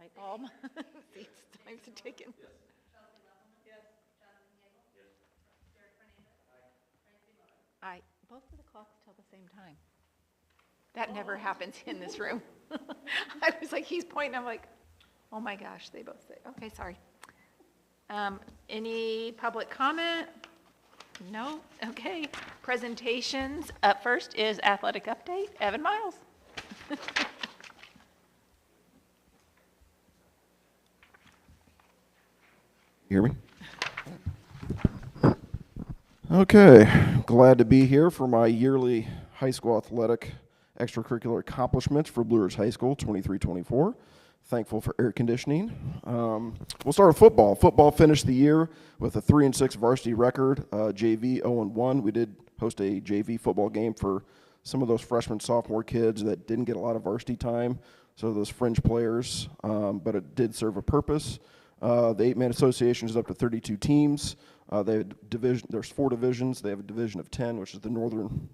light bulb. Seats, time's taken. I, both of the clocks tell the same time. That never happens in this room. I was like, he's pointing, I'm like, oh my gosh, they both say, okay, sorry. Any public comment? No? Okay. Presentations. Up first is athletic update. Evan Miles. Hear me? Okay, glad to be here for my yearly high school athletic extracurricular accomplishments for Blue Ridge High School 23-24. Thankful for air conditioning. We'll start with football. Football finished the year with a 3-6 varsity record, JV 0-1. We did host a JV football game for some of those freshman, sophomore kids that didn't get a lot of varsity time, so those fringe players, but it did serve a purpose. The 8-man association is up to 32 teams. They have there's 4 divisions. They have a division of 10, which is the northern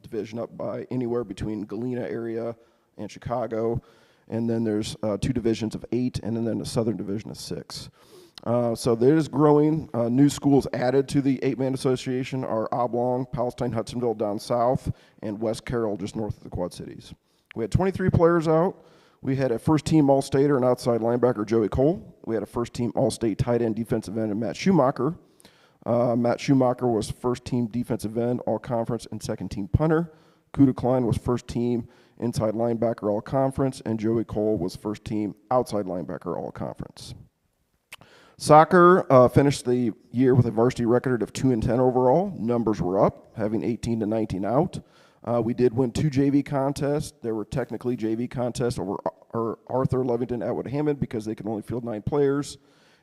division up by anywhere between Galena area and Chicago. And then there's 2 divisions of 8, and then a southern division of 6. So there is growing. New schools added to the 8-man association are Oblong, Palestine, Hudsonville down south, and West Carroll just north of the Quad Cities. We had 23 players out. We had a first-team All-Stater and outside linebacker, Joey Cole. We had a first-team All-State tight end defensive end, Matt Schumacher. Matt Schumacher was first-team defensive end, all-conference, and second-team punter. Kuda Klein was first-team inside linebacker, all-conference, and Joey Cole was first-team outside linebacker, all-conference. Soccer finished the year with a varsity record of 2-10 overall. Numbers were up, having 18-19 out. We did win 2 JV contests. There were technically JV contests over Arthur, Lovington, Atwood, Hammond because they could only field 9 players,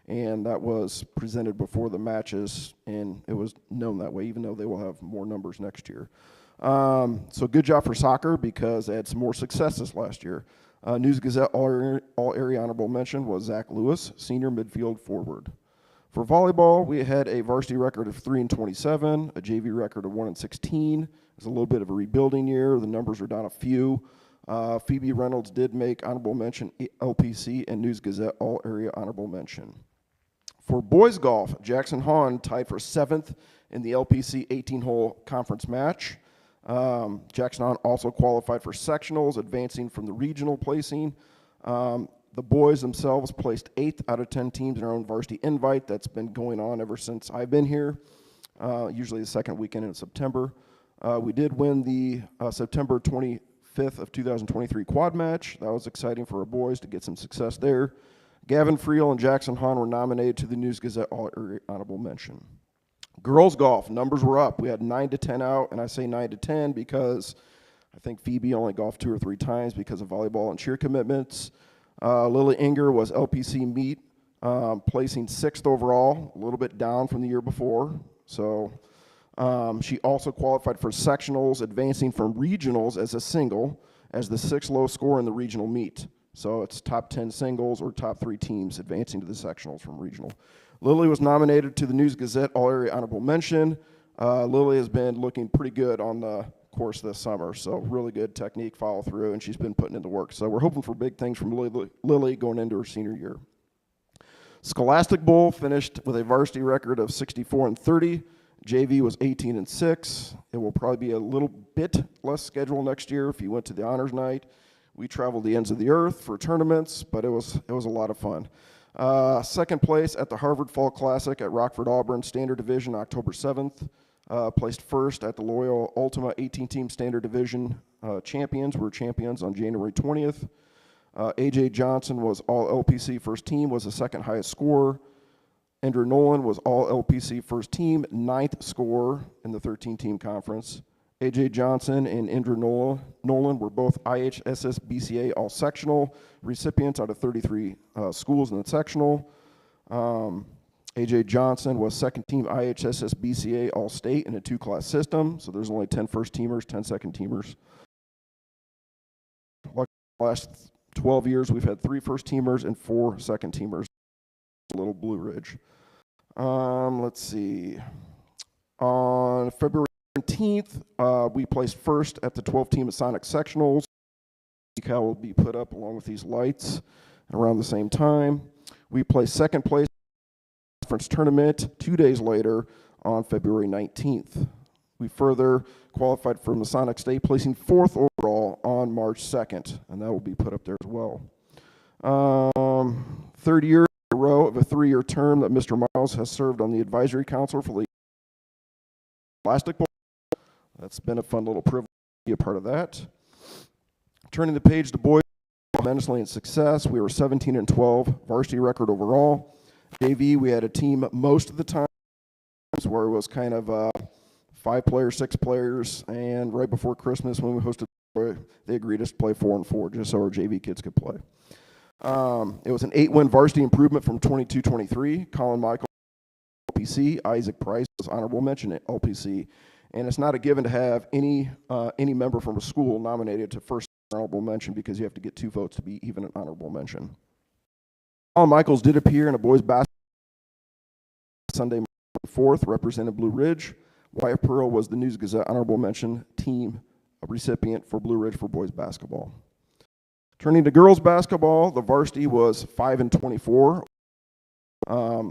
and that was presented before the matches, and it was known that way, even though they will have more numbers next year. So good job for soccer because they had some more successes last year. News Gazette All-Area Honorable Mention was Zach Lewis, senior midfield forward. For volleyball, we had a varsity record of 3-27, a JV record of 1-16. It was a little bit of a rebuilding year. The numbers are down a few. Phoebe Reynolds did make honorable mention LPC and News Gazette All-Area Honorable Mention. For boys golf, Jackson Hahn tied for 7th in the LPC 18-hole conference match. Jackson Hahn also qualified for sectionals, advancing from the regional placing. The boys themselves placed 8th out of 10 teams in our own varsity invite. That's been going on ever since I've been here, usually the second weekend in September. We did win the September 25th of 2023 quad match. That was exciting for our boys to get some success there. Gavin Friel and Jackson Hahn were nominated to the News Gazette All-Area Honorable Mention. Girls golf, numbers were up. We had 9-10 out, and I say 9-10 because I think Phoebe only golfed 2 or 3 times because of volleyball and cheer commitments. Lily Inger was LPC meet, placing 6th overall, a little bit down from the year before. So she also qualified for sectionals, advancing from regionals as a single, as the 6th low score in the regional meet. So it's top 10 singles or top 3 teams advancing to the sectionals from regional. Lily was nominated to the News Gazette All-Area Honorable Mention. Lily has been looking pretty good on the course this summer, so really good technique follow through, and she's been putting in the work. So we're hoping for big things from Lily going into her senior year. Scholastic Bowl finished with a varsity record of 64-30. JV was 18-6. It will probably be a little bit less schedule next year if you went to the honors night. We traveled the ends of the earth for tournaments, but it was a lot of fun. Second place at the Harvard Fall Classic at Rockford Auburn Standard Division, October 7th. Placed first at the Loyola Ultima 18-team Standard Division champions. We're champions on January 20th. A.J. Johnson was all LPC first team, was the second highest scorer. Andrew Nolan was all LPC first team, 9th scorer in the 13-team conference. A.J. Johnson and Andrew Nolan were both IHSS BCA all sectional recipients out of 33 schools in the sectional. A.J. Johnson was second team IHSS BCA all state in a 2-class system, so there's only 10 first teamers, 10 second teamers. Like the last 12 years, we've had 3 first teamers and 4 second teamers. Little Blue Ridge. Let's see. On February 17th, we placed first at the 12-team Masonic sectionals. The decal will be put up along with these lights. Around the same time, we placed second place in the conference tournament 2 days later on February 19th. We further qualified for Masonic State, placing 4th overall on March 2nd, and that will be put up there as well. Third year in a row of a 3-year term that Mr. Miles has served on the advisory council for the Elastic Bowl. That's been a fun little privilege to be a part of that. Turning the page to boys, tremendously in success. We were 17-12, varsity record overall. JV, we had a team most of the time where it was kind of 5 players, 6 players, and right before Christmas when we hosted, they agreed us to play 4-4 just so our JV kids could play. It was an 8-win varsity improvement from 22-23. Colin Michael, LPC. Isaac Price was honorable mention at LPC. And it's not a given to have any member from a school nominated to first honorable mention because you have to get 2 votes to be even an honorable mention. Colin Michaels did appear in a boys basketball Sunday, March 4th, represented Blue Ridge. Wyatt Pearl was the News Gazette honorable mention team recipient for Blue Ridge for boys basketball. Turning to girls basketball, the varsity was 5-24. A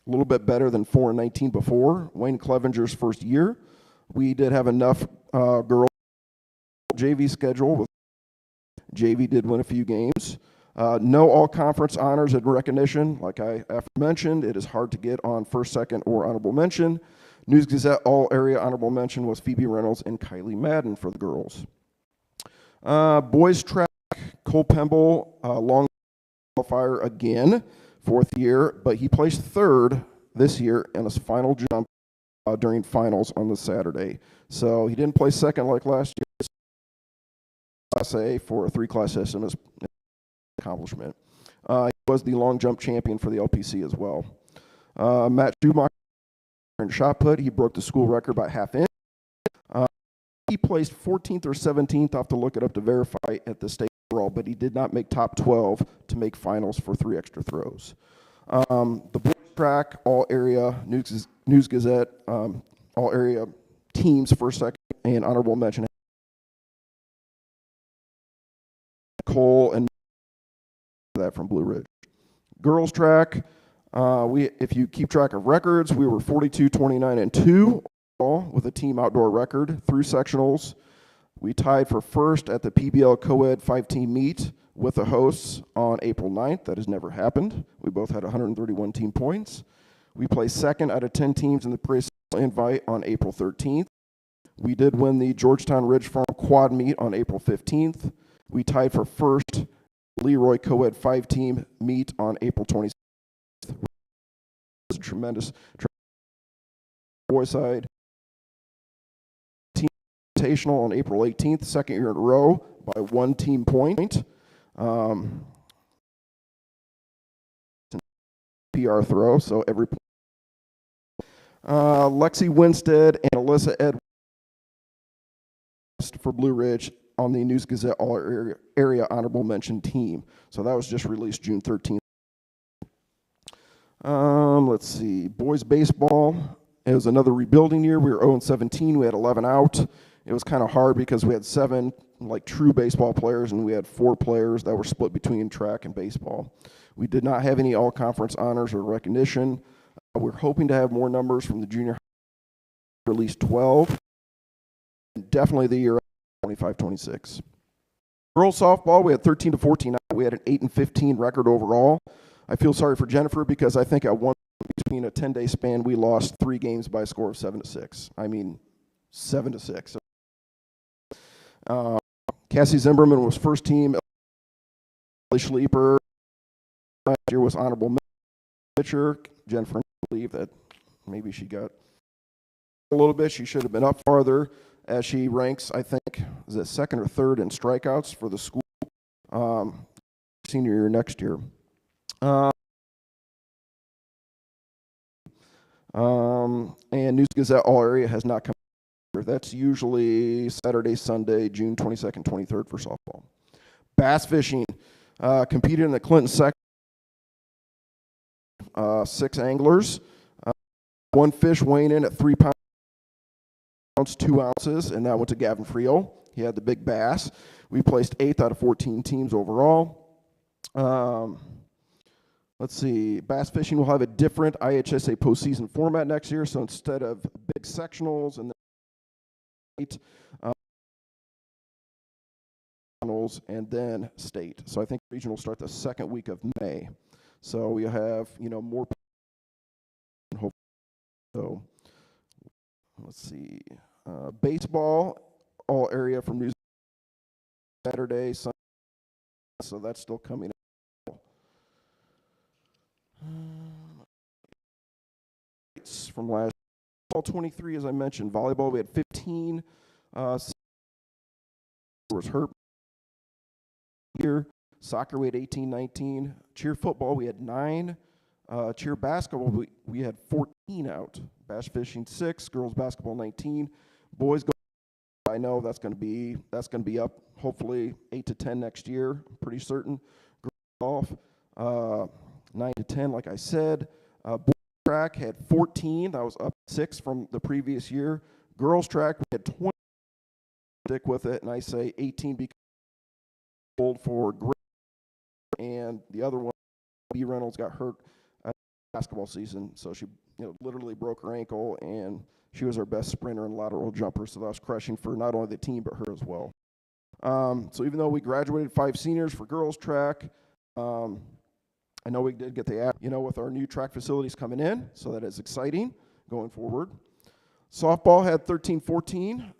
little bit better than 4-19 before. Wayne Clevenger's first year. We did have enough girls JV schedule. JV did win a few games. No all-conference honors and recognition. Like I aforementioned, it is hard to get on first, second, or honorable mention. News Gazette all-area honorable mention was Phoebe Reynolds and Kylie Madden for the girls. Boys track, Cole Pemble, long qualifier again, 4th year, but he placed 3rd this year in his final jump during finals on this Saturday. So he didn't place 2nd like last year. Class A for a 3-class system is an accomplishment. He was the long jump champion for the LPC as well. Matt Schumacher in shot put, he broke the school record by half inch. He placed 14th or 17th, I'll have to look it up to verify at the state overall, but he did not make top 12 to make finals for 3 extra throws. The boys track, all area, News Gazette, all area teams, first, second, and honorable mention. Cole and that from Blue Ridge. Girls track, if you keep track of records, we were 42, 29, and 2 with a team outdoor record through sectionals. We tied for first at the PBL Co-Ed 5-team meet with the hosts on April 9th. That has never happened. We both had 131 team points. We placed second out of 10 teams in the pre-sale invite on April 13th. We did win the Georgetown Ridge Farm quad meet on April 15th. We tied for first Leroy Co-Ed 5-team meet on April 26th. It was a tremendous boys side. Team invitational on April 18th, 2nd year in a row by 1 team point. PR throw, so every Lexi Winstead and Alyssa Edwards for Blue Ridge on the News Gazette all area honorable mention team. So that was just released June 13th. Let's see, boys baseball. It was another rebuilding year. We were 0-17. We had 11 out. It was kind of hard because we had 7 like true baseball players and we had 4 players that were split between track and baseball. We did not have any all-conference honors or recognition. We're hoping to have more numbers from the junior high, at least 12. And definitely the year 25-26. Girls softball, we had 13-14. We had an 8-15 record overall. I feel sorry for Jennifer because I think at one between a 10-day span we lost 3 games by a score of 7-6. I mean, 7-6. Cassie Zimmerman was first team. Schleeper last year was honorable pitcher. Jennifer, I believe that maybe she got a little bit. She should have been up farther as she ranks, I think, is it 2nd or 3rd in strikeouts for the school senior year next year. And News Gazette all area has not come. That's usually Saturday, Sunday, June 22nd, 23rd for softball. Bass fishing, competed in the Clinton section. 6 anglers. 1 fish weighing in at 3 pounds, 2 ounces, and that went to Gavin Friel. He had the big bass. We placed 8th out of 14 teams overall. Let's see, bass fishing will have a different IHSA postseason format next year. So instead of big sectionals and then state. So I think regional will start the second week of May. So we have, more. So let's see, baseball, all area from New Zealand, Saturday, Sunday. So that's still coming up. From last all 23, as I mentioned. Volleyball, we had 15. Was hurt here. Soccer, we had 18, 19. Cheer football, we had 9. Cheer basketball, we had 14 out. Bass fishing 6. Girls basketball 19. Boys go. I know that's going to be up hopefully 8 to 10 next year. I'm pretty certain. Girls golf 9 to 10, like I said. Boys track had 14. That was up 6 from the previous year. Girls track, we had 20. Stick with it, and I say 18 because old for great. And the other one, B. Reynolds, got hurt at basketball season, so she literally broke her ankle, and she was our best sprinter and lateral jumper, so that was crushing for not only the team but her as well. So even though we graduated 5 seniors for girls track, I know we did get the app, with our new track facilities coming in, so that is exciting going forward. Softball had 13, 14.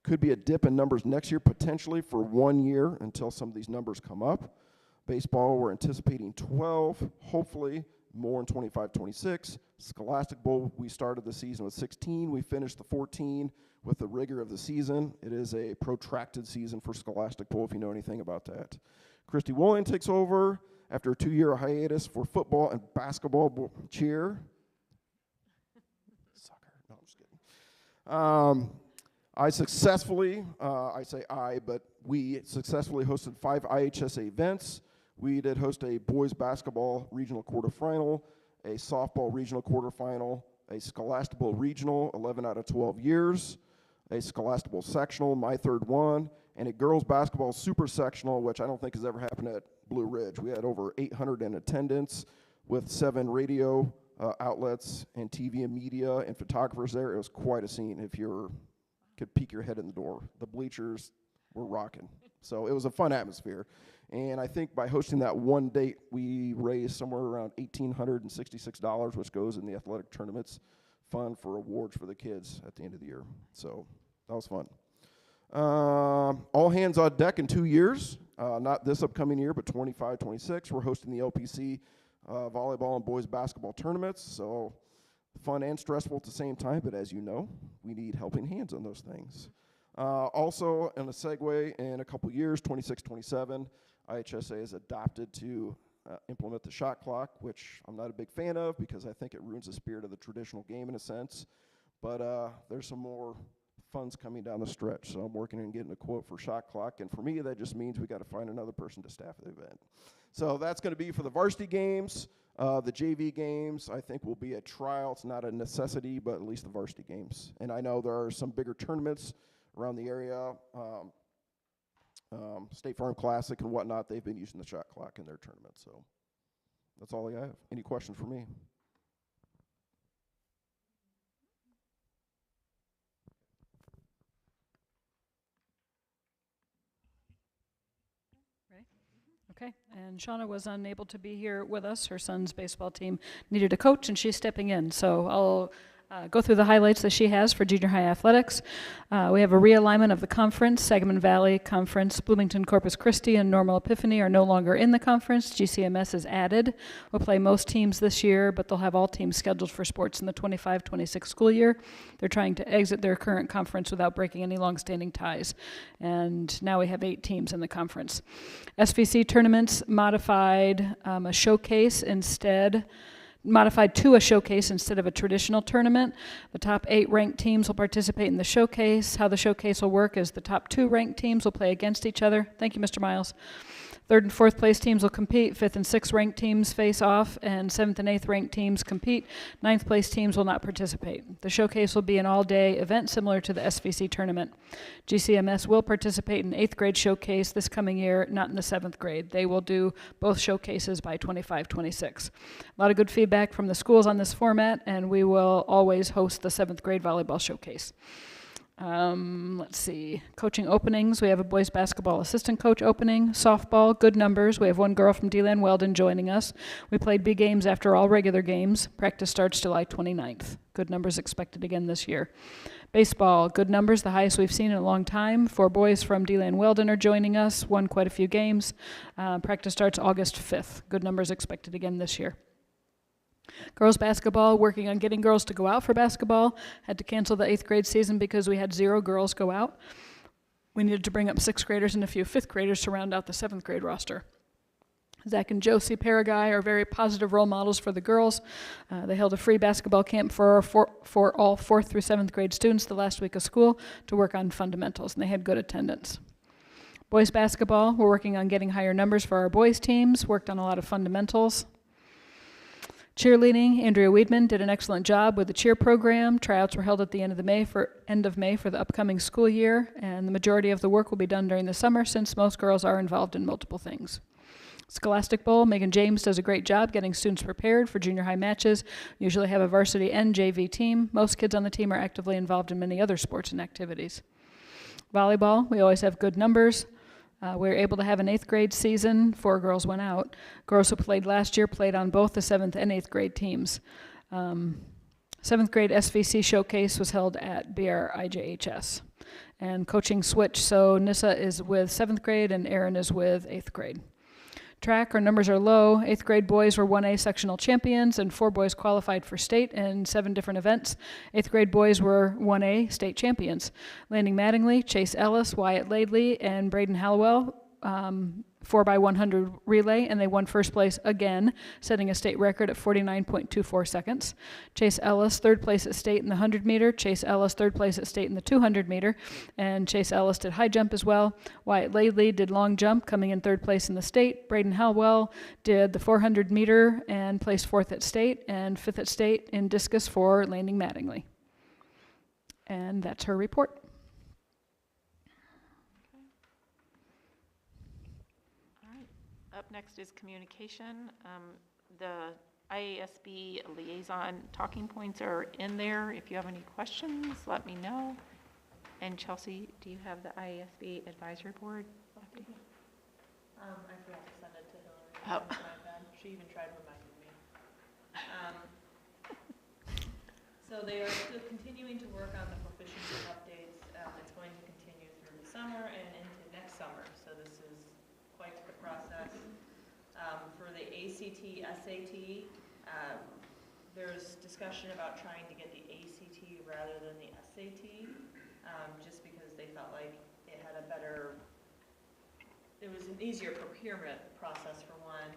Could be a dip in numbers next year, potentially for 1 year until some of these numbers come up. Baseball, we're anticipating 12, hopefully more in 25, 26. Scholastic Bowl, we started the season with 16. We finished the 14 with the rigor of the season. It is a protracted season for Scholastic Bowl, if you know anything about that. Christy Woolen takes over after a 2-year hiatus for football and basketball cheer. Soccer, no, I'm just kidding. We successfully hosted 5 IHSA events. We did host a boys basketball regional quarterfinal, a softball regional quarterfinal, a Scholastic Bowl regional, 11 out of 12 years, a Scholastic Bowl sectional, my third one, and a girls basketball super sectional, which I don't think has ever happened at Blue Ridge. We had over 800 in attendance with 7 radio outlets and TV and media and photographers there. It was quite a scene if you could peek your head in the door. The bleachers were rocking. So it was a fun atmosphere. And I think by hosting that one date, we raised somewhere around $1,866, which goes in the athletic tournaments fund for awards for the kids at the end of the year. So that was fun. All hands on deck in 2 years. Not this upcoming year, but 25, 26. We're hosting the LPC volleyball and boys basketball tournaments. So fun and stressful at the same time, but as you know, we need helping hands on those things. Also, in a segue, in a couple years, 26, 27, IHSA has adopted to implement the shot clock, which I'm not a big fan of because I think it ruins the spirit of the traditional game in a sense. But there's some more funds coming down the stretch, so I'm working on getting a quote for shot clock, and for me, that just means we got to find another person to staff the event. So that's going to be for the varsity games. The JV games, I think, will be a trial. It's not a necessity, but at least the varsity games. And I know there are some bigger tournaments around the area, State Farm Classic and whatnot. They've been using the shot clock in their tournament. So that's all I have. Any questions for me? Okay, and Shauna was unable to be here with us. Her son's baseball team needed a coach, and she's stepping in. So I'll go through the highlights that she has for junior high athletics. We have a realignment of the conference. Sangamon Valley Conference, Bloomington, Corpus Christi, and Normal Epiphany are no longer in the conference. GCMS is added. We'll play most teams this year, but they'll have all teams scheduled for sports in the 25-26 school year. They're trying to exit their current conference without breaking any long-standing ties. And now we have 8 teams in the conference. SVC tournaments modified, a showcase instead modified to a showcase instead of a traditional tournament. The top 8 ranked teams will participate in the showcase. How the showcase will work is the top 2 ranked teams will play against each other. Thank you, Mr. Miles. 3rd and 4th place teams will compete. 5th and 6th ranked teams face off, and 7th and 8th ranked teams compete. 9th place teams will not participate. The showcase will be an all-day event similar to the SVC tournament. GCMS will participate in 8th grade showcase this coming year, not in the 7th grade. They will do both showcases by 25-26. A lot of good feedback from the schools on this format, and we will always host the 7th grade volleyball showcase. Let's see, coaching openings. We have a boys basketball assistant coach opening. Softball, good numbers. We have 1 girl from DeLand Weldon joining us. We played B games after all regular games. Practice starts July 29th. Good numbers expected again this year. Baseball, good numbers, the highest we've seen in a long time. 4 boys from DeLand Weldon are joining us. Won quite a few games. Practice starts August 5th. Good numbers expected again this year. Girls basketball, working on getting girls to go out for basketball. Had to cancel the 8th grade season because we had 0 girls go out. We needed to bring up 6th graders and a few 5th graders to round out the 7th grade roster. Zach and Josie Paraguay are very positive role models for the girls. They held a free basketball camp for all 4th through 7th grade students the last week of school to work on fundamentals, and they had good attendance. Boys basketball, we're working on getting higher numbers for our boys teams, worked on a lot of fundamentals. Cheerleading, Andrea Weedman did an excellent job with the cheer program. Tryouts were held at the end of May for the upcoming school year, and the majority of the work will be done during the summer since most girls are involved in multiple things. Scholastic Bowl, Megan James does a great job getting students prepared for junior high matches. Usually have a varsity and JV team. Most kids on the team are actively involved in many other sports and activities. Volleyball, we always have good numbers. We were able to have an 8th grade season. 4 girls went out. Girls who played last year played on both the 7th and 8th grade teams. 7th grade SVC showcase was held at BRIJHS. And coaching switch, so Nissa is with 7th grade and Erin is with 8th grade. Track, our numbers are low. 8th grade boys were 1A sectional champions and 4 boys qualified for state in 7 different events. 8th grade boys were 1A state champions. Landing Mattingly, Chase Ellis, Wyatt Laidley, and Braden Hallowell 4x100 relay, and they won first place again, setting a state record at 49.24 seconds. Chase Ellis, 3rd place at state in the 100 meter. Chase Ellis, 3rd place at state in the 200 meter. And Chase Ellis did high jump as well. Wyatt Laidley did long jump, coming in 3rd place in the state. Braden Hallowell did the 400 meter and placed 4th at state, and 5th at state in discus for Landing Mattingly. And that's her report. Up next is communication. The IASB liaison talking points are in there. If you have any questions, let me know. And Chelsea, do you have the IASB advisory board? I forgot to send it to Hillary. Oh. It's my bad. She even tried reminding me. So they are still continuing to work on the proficiency updates. It's going to continue through the summer and into next summer. So this is quite the process. For the ACT, SAT, there's discussion about trying to get the ACT rather than the SAT, just because they felt like it had it was an easier procurement process for one,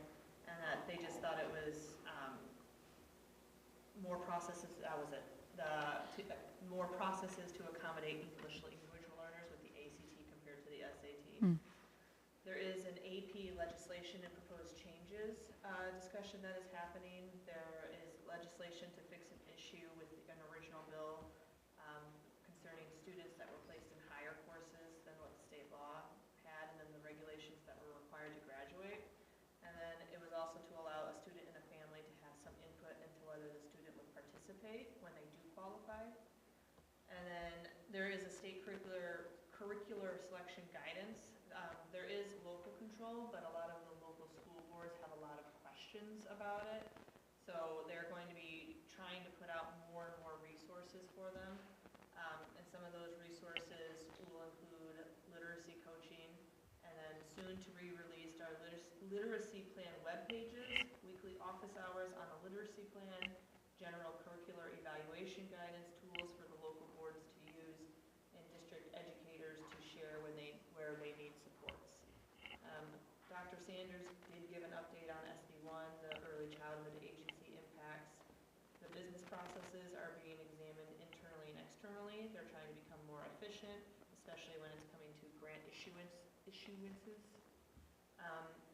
and that they just thought it was more processes, more processes to accommodate individual learners with the ACT compared to the SAT. There is an AP legislation and proposed changes discussion that is happening. There is legislation to fix an issue with an original bill concerning students that were placed in higher courses than what the state law had, and then the regulations that were required to graduate. And then it was also to allow a student and a family to have some input into whether the student would participate when they do qualify. And then there is a state curricular selection guidance. There is local control, but a lot of the local school boards have a lot of questions about it. So they're going to be trying to put out more and more resources for them. And some of those resources will include literacy coaching, and then soon to be released are literacy plan web pages, weekly office hours on a literacy plan, general curricular evaluation guidance, tools for the local boards to use, and district educators to share where they need supports. Dr. Sanders did give an update on SB1, the early childhood agency impact processes are being examined internally and externally. They're trying to become more efficient, especially when it's coming to grant issuances.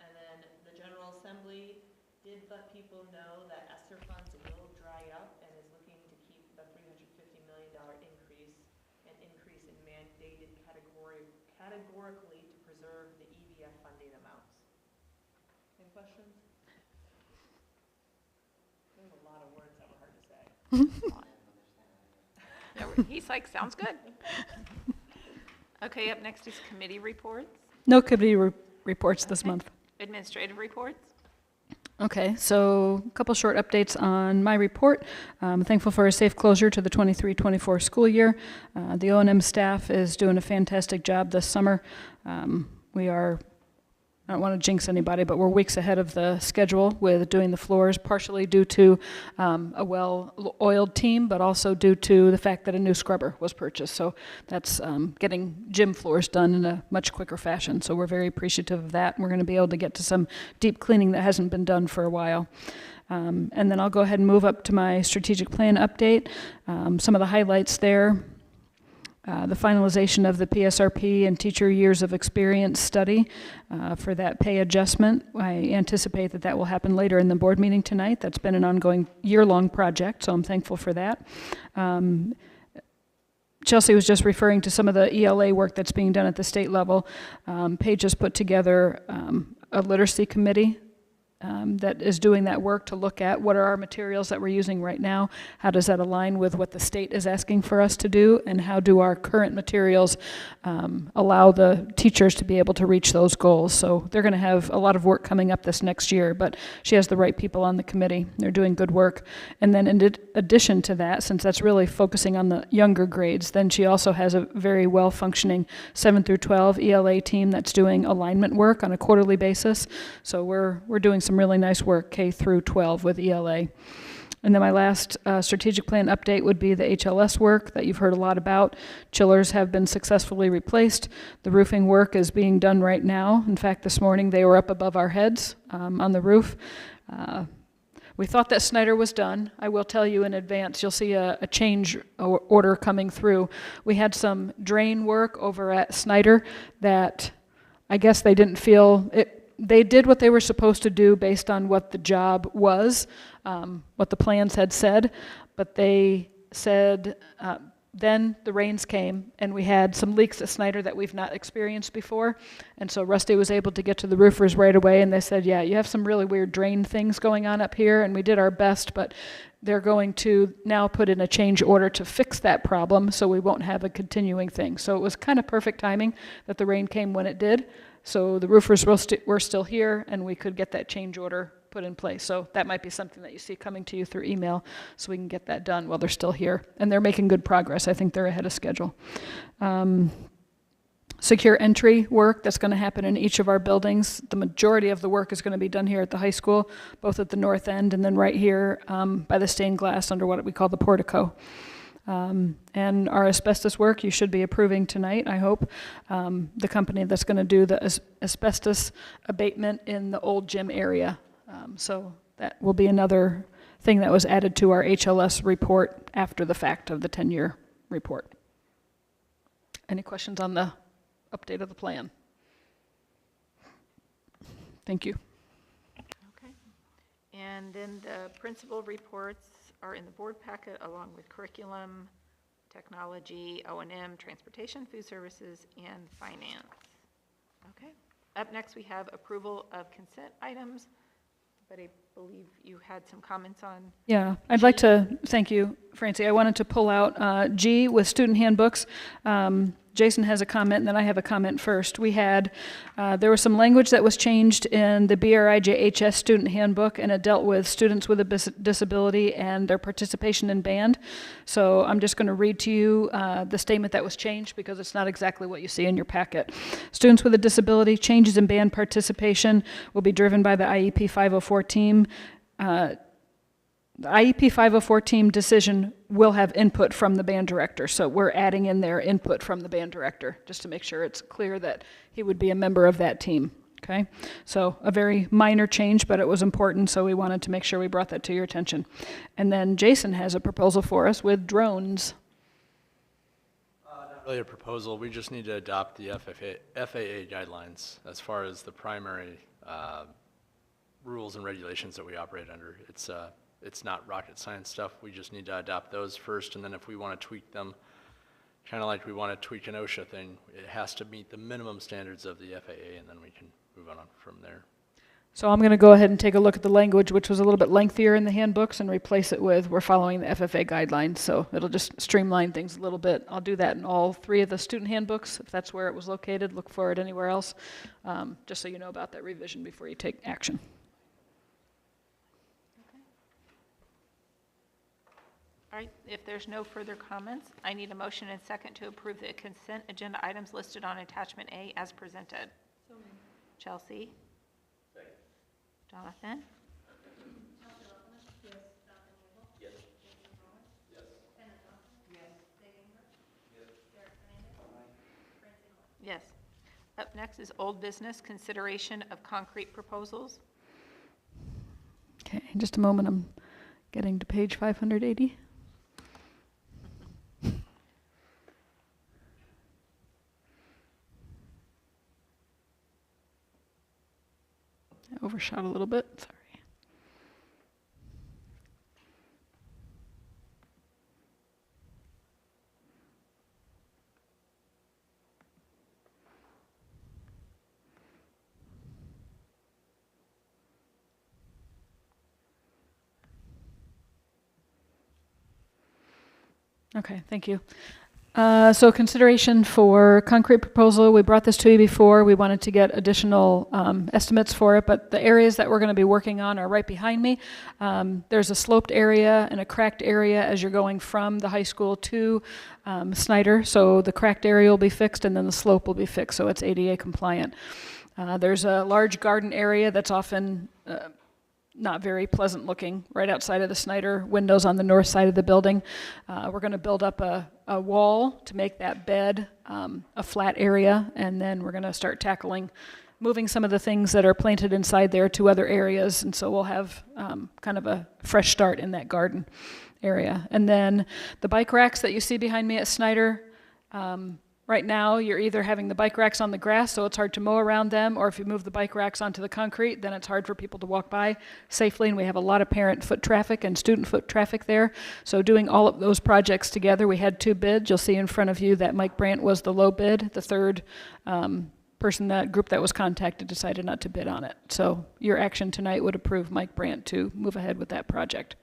And then the General Assembly did let people know that ESSER funds will dry up and is looking to keep the $350 million increase in mandated categorically to preserve the EVF funding amounts. Any questions? There's a lot of words that were hard to say. He's like, sounds good. Okay, up next is committee reports, No committee reports this month. administrative reports. Okay, so a couple short updates on my report. I'm thankful for a safe closure to the 23-24 school year. The O&M staff is doing a fantastic job this summer. We are, I don't want to jinx anybody, but we're weeks ahead of the schedule with doing the floors, partially due to a well-oiled team, but also due to the fact that a new scrubber was purchased. So that's getting gym floors done in a much quicker fashion. So we're very appreciative of that. We're going to be able to get to some deep cleaning that hasn't been done for a while. And then I'll go ahead and move up to my strategic plan update. Some of the highlights there. The finalization of the PSRP and teacher years of experience study for that pay adjustment. I anticipate that that will happen later in the board meeting tonight. That's been an ongoing year-long project, so I'm thankful for that. Chelsea was just referring to some of the ELA work that's being done at the state level. Paige has put together a literacy committee that is doing that work to look at what are our materials that we're using right now, how does that align with what the state is asking for us to do, and how do our current materials allow the teachers to be able to reach those goals. So they're going to have a lot of work coming up this next year, but she has the right people on the committee. They're doing good work. And then in addition to that, since that's really focusing on the younger grades, then she also has a very well-functioning 7 through 12 ELA team that's doing alignment work on a quarterly basis. So we're doing some really nice work K through 12 with ELA. And then my last strategic plan update would be the HLS work that you've heard a lot about. Chillers have been successfully replaced. The roofing work is being done right now. In fact, this morning they were up above our heads on the roof. We thought that Snyder was done. I will tell you in advance, you'll see a change order coming through. We had some drain work over at Snyder that I guess they didn't feel it. They did what they were supposed to do based on what the job was, what the plans had said, but they said then the rains came and we had some leaks at Snyder that we've not experienced before, and so Rusty was able to get to the roofers right away, and they said, yeah, you have some really weird drain things going on up here, and we did our best, but they're going to now put in a change order to fix that problem so we won't have a continuing thing. So it was kind of perfect timing that the rain came when it did. So the roofers were still here, and we could get that change order put in place. So that might be something that you see coming to you through email, so we can get that done while they're still here. And they're making good progress. I think they're ahead of schedule. Secure entry work that's going to happen in each of our buildings. The majority of the work is going to be done here at the high school, both at the north end and then right here by the stained glass under what we call the portico. And our asbestos work you should be approving tonight, I hope. The company that's going to do the asbestos abatement in the old gym area. So that will be another thing that was added to our HLS report after the fact of the 10-year report. Any questions on the update of the plan? Thank you. Okay. And then the principal reports are in the board packet along with curriculum, technology, O&M, transportation, food services, and finance. Okay. Up next, we have approval of consent items, but I believe you had some comments on. Yeah, I'd like to, thank you, Francie. I wanted to pull out G with student handbooks. Jason has a comment, and then I have a comment first. We had, there was some language that was changed in the BRIJHS student handbook, and it dealt with students with a disability and their participation in band. So I'm just going to read to you the statement that was changed because it's not exactly what you see in your packet. Students with a disability, changes in band participation will be driven by the IEP 504 team. The IEP 504 team decision will have input from the band director, so we're adding in there input from the band director, just to make sure it's clear that he would be a member of that team. Okay, so a very minor change, but it was important, so we wanted to make sure we brought that to your attention. And then Jason has a proposal for us with drones. Not really a proposal, we just need to adopt the FAA guidelines as far as the primary rules and regulations that we operate under. It's not rocket science stuff, we just need to adopt those first, and then if we want to tweak them, kind of like we want to tweak an OSHA thing, it has to meet the minimum standards of the FAA, and then we can move on from there. So I'm going to go ahead and take a look at the language, which was a little bit lengthier in the handbooks, and replace it with, we're following the FFA guidelines, so it'll just streamline things a little bit. I'll do that in all 3 of the student handbooks, if that's where it was located. Look for it anywhere else, just so you know about that revision before you take action. All right, if there's no further comments, I need a motion and second to approve the consent agenda items listed on attachment A as presented. Chelsea? Jonathan? Yes. Up next is old business, consideration of concrete proposals. Okay, in just a moment, I'm getting to page 580. I overshot a little bit, sorry. Okay, thank you. So consideration for concrete proposal, we brought this to you before. We wanted to get additional estimates for it, but the areas that we're going to be working on are right behind me. There's a sloped area and a cracked area as you're going from the high school to Snyder. So the cracked area will be fixed and then the slope will be fixed, so it's ADA compliant. There's a large garden area that's often not very pleasant looking, right outside of the Snyder windows on the north side of the building. We're going to build up a wall to make that bed a flat area, and then we're going to start tackling moving some of the things that are planted inside there to other areas, and so we'll have kind of a fresh start in that garden area. And then the bike racks that you see behind me at Snyder, right now, you're either having the bike racks on the grass, so it's hard to mow around them, or if you move the bike racks onto the concrete, then it's hard for people to walk by safely, and we have a lot of parent foot traffic and student foot traffic there. So doing all of those projects together, we had 2 bids. You'll see in front of you that Mike Brandt was the low bid. The third group that was contacted decided not to bid on it. So your action tonight would approve Mike Brandt to move ahead with that project.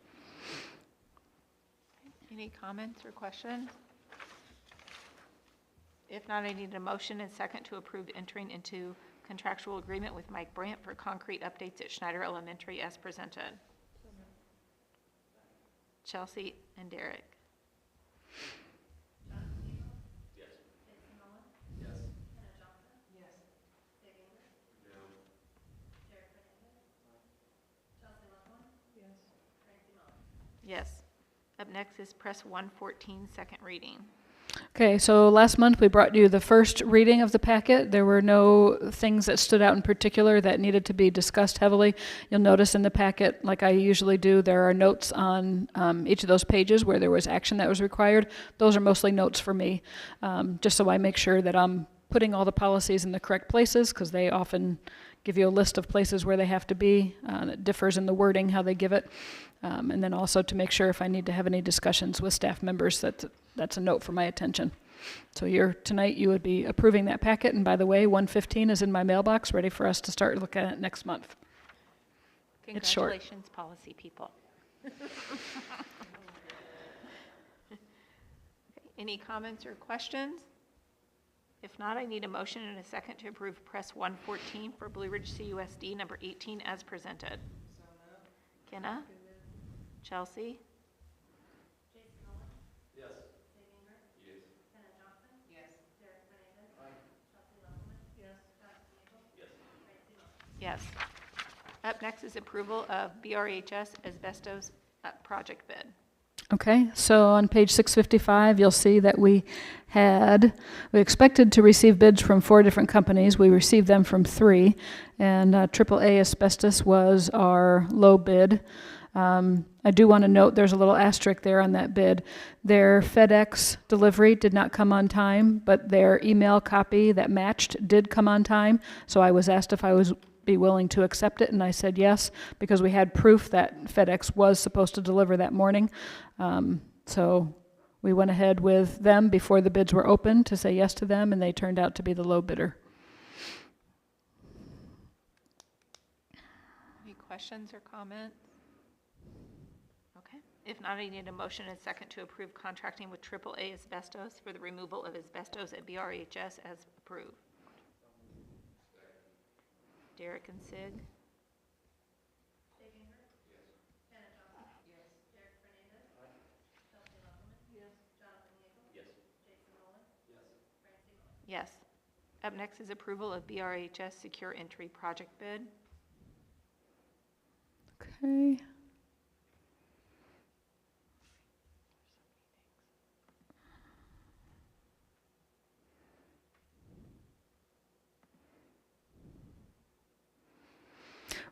Any comments or questions? If not, I need a motion and second to approve entering into contractual agreement with Mike Brandt for concrete updates at Schneider Elementary as presented. Chelsea and Derek. Yes. Up next is Press 114, second reading. Okay, so last month we brought you the first reading of the packet. There were no things that stood out in particular that needed to be discussed heavily. You'll notice in the packet, like I usually do, there are notes on each of those pages where there was action that was required. Those are mostly notes for me, just so I make sure that I'm putting all the policies in the correct places, because they often give you a list of places where they have to be. It differs in the wording, how they give it. And then also to make sure if I need to have any discussions with staff members, that's a note for my attention. So tonight you would be approving that packet, and by the way, 115 is in my mailbox, ready for us to start looking at it next month. It's short. Congratulations, policy people. Any comments or questions? If not, I need a motion and a second to approve Press 114 for Blue Ridge CUSD number 18 as presented. Kenna? Chelsea? Yes. Up next is approval of BRHS asbestos project bid. Okay, so on page 655, you'll see that we expected to receive bids from 4 different companies. We received them from 3, and AAA Asbestos was our low bid. I do want to note there's a little asterisk there on that bid. Their FedEx delivery did not come on time, but their email copy that matched did come on time. So I was asked if I was be willing to accept it, and I said yes, because we had proof that FedEx was supposed to deliver that morning. So we went ahead with them before the bids were open to say yes to them, and they turned out to be the low bidder. Any questions or comments? Okay, if not, I need a motion and second to approve contracting with AAA Asbestos for the removal of asbestos at BRHS as approved. Derek and Sig? Yes. Up next is approval of BRHS secure entry project bid. Okay.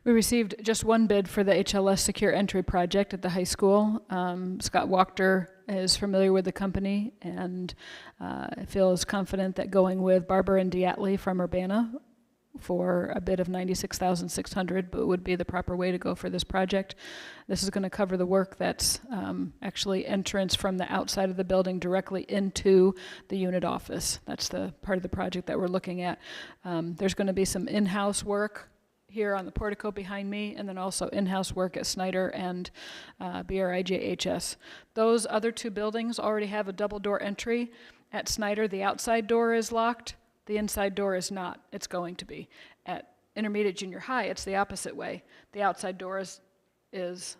We received just one bid for the HLS secure entry project at the high school. Scott Wachter is familiar with the company and feels confident that going with Barber and Diatley from Urbana for a bid of $96,600 would be the proper way to go for this project. This is going to cover the work that's actually entrance from the outside of the building directly into the unit office. That's the part of the project that we're looking at. There's going to be some in-house work here on the portico behind me, and then also in-house work at Snyder and BRIJHS. Those other 2 buildings already have a double door entry. At Snyder, the outside door is locked. The inside door is not. It's going to be. At Intermediate Junior High, it's the opposite way. The outside door is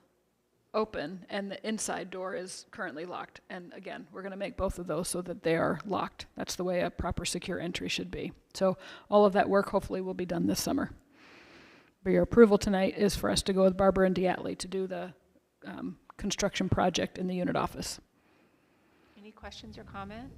open, and the inside door is currently locked. And again, we're going to make both of those so that they are locked. That's the way a proper secure entry should be. So all of that work hopefully will be done this summer. But your approval tonight is for us to go with Barber and Diatley to do the construction project in the unit office. Any questions or comments?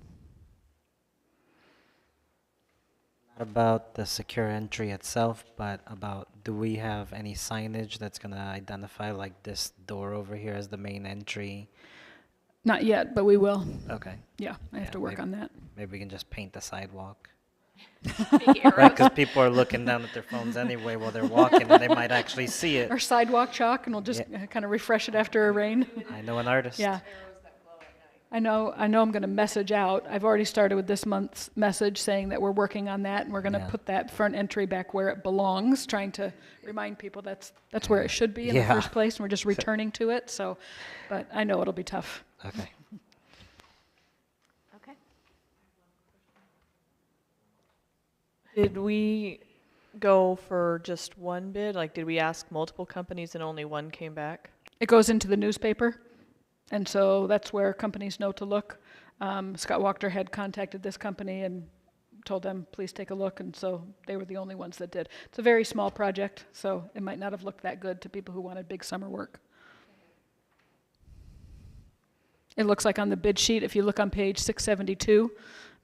Not about the secure entry itself, but about, do we have any signage that's going to identify like this door over here as the main entry? Not yet, but we will. Okay. Yeah, I have Yeah, to work on that. Maybe we can just paint the sidewalk. Big Right, arrows. because people are looking down at their phones anyway while they're walking, and they might actually see it. Or sidewalk chalk, and we'll just kind of refresh it after a rain. I know an artist. Yeah. I know I'm going to message out. I've already started with this month's message saying that we're working on that, and we're going to Yeah. put that front entry back where it belongs, trying to remind people that's where it should be in the Yeah. first place, and we're just returning to it. So, but I know it'll be tough. Okay. Okay. Did we go for just one bid? Like, did we ask multiple companies and only one came back? It goes into the newspaper, and so that's where companies know to look. Scott Wachter had contacted this company and told them, please take a look, and so they were the only ones that did. It's a very small project, so it might not have looked that good to people who wanted big summer work. It looks like on the bid sheet, if you look on page 672,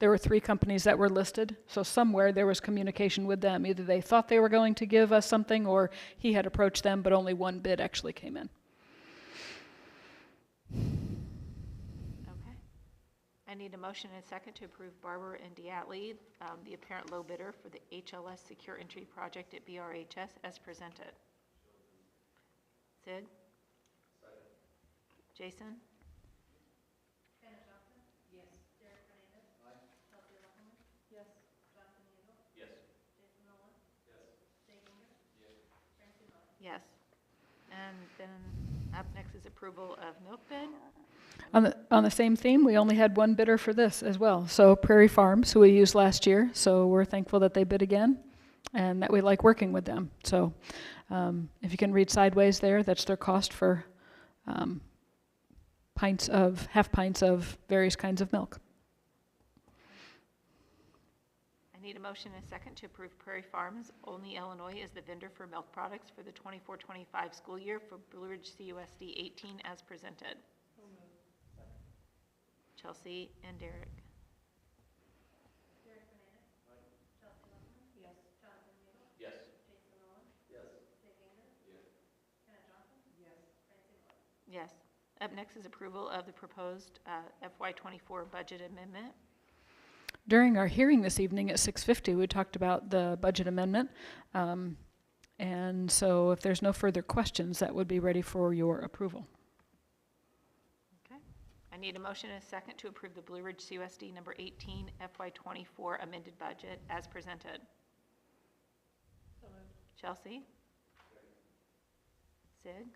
there were 3 companies that were listed, so somewhere there was communication with them. Either they thought they were going to give us something, or he had approached them, but only one bid actually came in. Okay. I need a motion and a second to approve Barber and Diatley, the apparent low bidder for the HLS secure entry project at BRHS as presented. Sid? Jason? Yes. And then up next is approval of milk bid. On the same theme, we only had one bidder for this as well. So Prairie Farms, who we used last year, so we're thankful that they bid again and that we like working with them. So if you can read sideways there, that's their cost for half pints of various kinds of milk. I need a motion and a second to approve Prairie Farms, Olney, Illinois, as the vendor for milk products for the 24-25 school year for Blue Ridge CUSD 18 as presented. Chelsea and Derek. Yes. Up next is approval of the proposed FY24 budget amendment. During our hearing this evening at 6:50, we talked about the budget amendment. And so if there's no further questions, that would be ready for your approval. Okay. I need a motion and a second to approve the Blue Ridge CUSD number 18 FY24 amended budget as presented. Chelsea? Sig?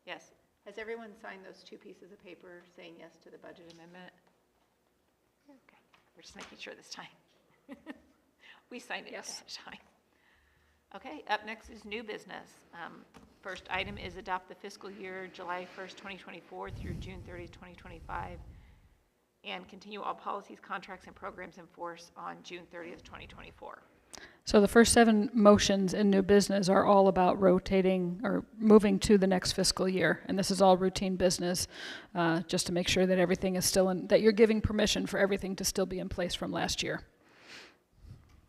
Yes. Has everyone signed those two pieces of paper saying yes to the budget amendment? Okay, we're just making sure this time. We signed it ahead of time. Okay, up next is new business. First item is adopt the fiscal year July 1st, 2024 through June 30th, 2025, and continue all policies, contracts, and programs in force on June 30th, 2024. So the first 7 motions in new business are all about rotating or moving to the next fiscal year. And this is all routine business, just to make sure that everything is still in, that you're giving permission for everything to still be in place from last year.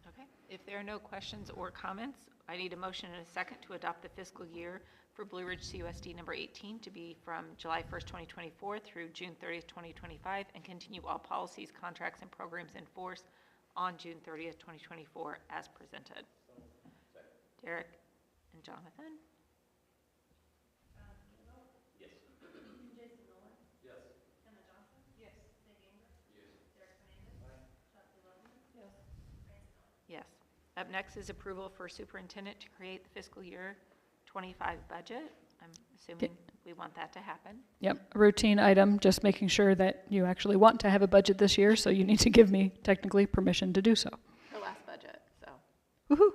Okay, if there are no questions or comments, I need a motion and a second to adopt the fiscal year for Blue Ridge CUSD number 18 to be from July 1st, 2024 through June 30th, 2025, and continue all policies, contracts, and programs in force on June 30th, 2024 as presented. Derek and Jonathan? Yes. Up next is approval for superintendent to create the fiscal year 25 budget. I'm assuming we want that to happen. Yep, a routine item, just making sure that you actually want to have a budget this year, so you need to give me technically permission to do so. Her last budget, so. Woohoo!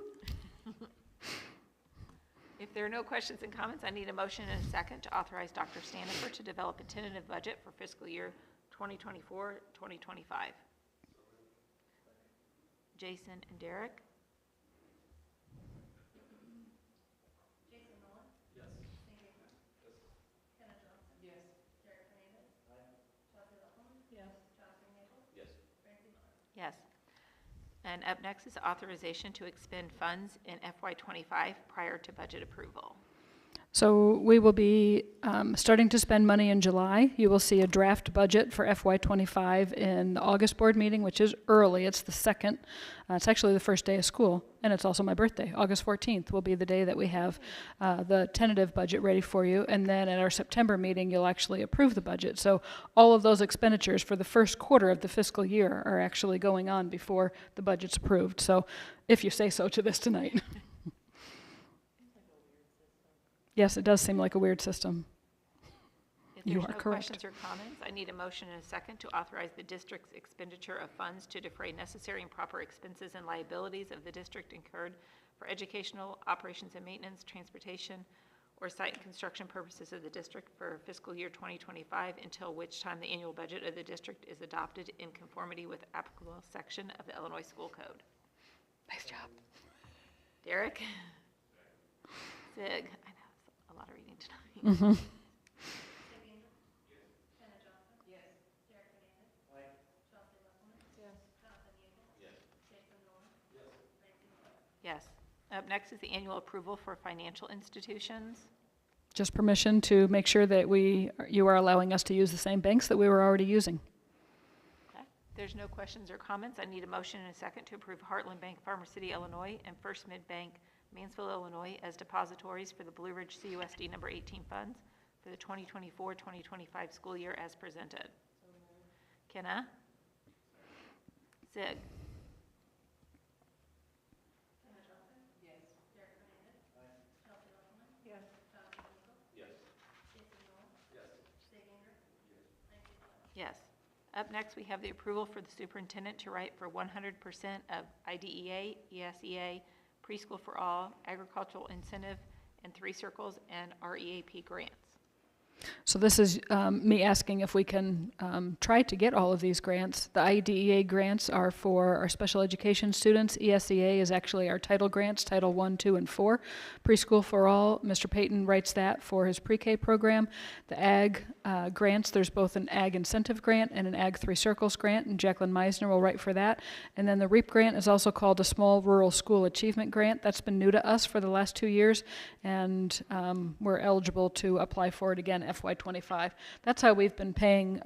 If there are no questions and comments, I need a motion and a second to authorize Dr. Standifer to develop a tentative budget for fiscal year 2024-2025. Jason and Derek? Yes. And up next is authorization to expend funds in FY25 prior to budget approval. So we will be starting to spend money in July. You will see a draft budget for FY25 in the August board meeting, which is early. It's the second. It's actually the first day of school, and it's also my birthday. August 14th will be the day that we have the tentative budget ready for you, and then at our September meeting, you'll actually approve the budget. So all of those expenditures for the first quarter of the fiscal year are actually going on before the budget's approved. So if you say so to this tonight. Yes, it does seem like a weird system. If You there's are no correct. questions or comments, I need a motion and a second to authorize the district's expenditure of funds to defray necessary and proper expenses and liabilities of the district incurred for educational, operations and maintenance, transportation, or site and construction purposes of the district for fiscal year 2025, until which time the annual budget of the district is adopted in conformity with applicable section of the Illinois School Code. Nice job. Derek? Sig? I know, it's a lot of reading tonight. Mm-hmm. Yes. Up next is the annual approval for financial institutions. Just permission to make sure that you are allowing us to use the same banks that we were already using. Okay. If there's no questions or comments, I need a motion and a second to approve Heartland Bank, Farmer City, Illinois, and First Mid Bank, Mansfield, Illinois, as depositories for the Blue Ridge CUSD number 18 funds for the 2024-2025 school year as presented. Kenna? Sig? Yes. Up next, we have the approval for the superintendent to write for 100% of IDEA, ESEA, Preschool for All, Agricultural Incentive, and 3 Circles, and REAP grants. So this is me asking if we can try to get all of these grants. The IDEA grants are for our special education students. ESEA is actually our title grants, Title 1, 2, and 4. Preschool for All, Mr. Payton writes that for his pre-K program. The ag grants, there's both an ag incentive grant and an ag 3 circles grant, and Jacqueline Meisner will write for that. And then the REAP grant is also called a Small Rural School Achievement Grant. That's been new to us for the last 2 years, and we're eligible to apply for it again FY25. That's how we've been paying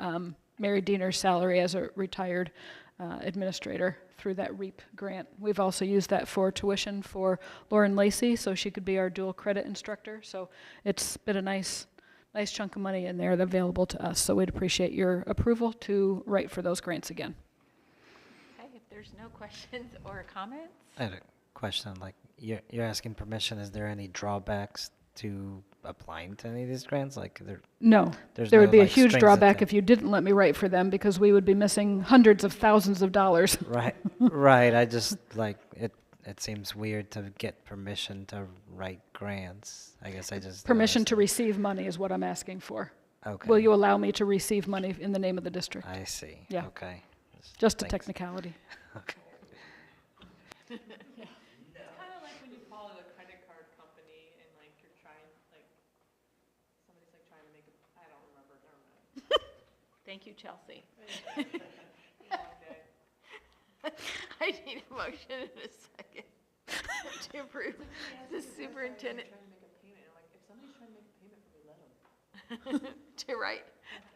Mary Diener's salary as a retired administrator through that REAP grant. We've also used that for tuition for Lauren Lacey, so she could be our dual credit instructor. So it's been a nice chunk of money in there that's available to us. So we'd appreciate your approval to write for those grants again. Okay, if there's no questions or comments? I had a question, like, you're asking permission, is there any drawbacks to applying to any of these grants? Like, No, there's there would no, be a like, huge strings drawback attached. if you didn't let me write for them, because we would be missing hundreds of thousands of dollars. Right, right, I just, like, it seems weird to get permission to write grants. I guess I just. don't Permission to understand. receive money is what I'm asking for. Okay. Will you allow me to receive money in the name of the district? I see. Yeah. Okay. Just a Thanks. technicality. Okay. It's kind of like when you call it a credit card company and like you're trying, like, somebody's like trying to make a, I don't remember, never mind. Thank you, Chelsea. Long day. I need a motion in a second to approve the superintendent Trying to make a payment, and I'm like, if somebody's trying to make a payment for me, let them. to write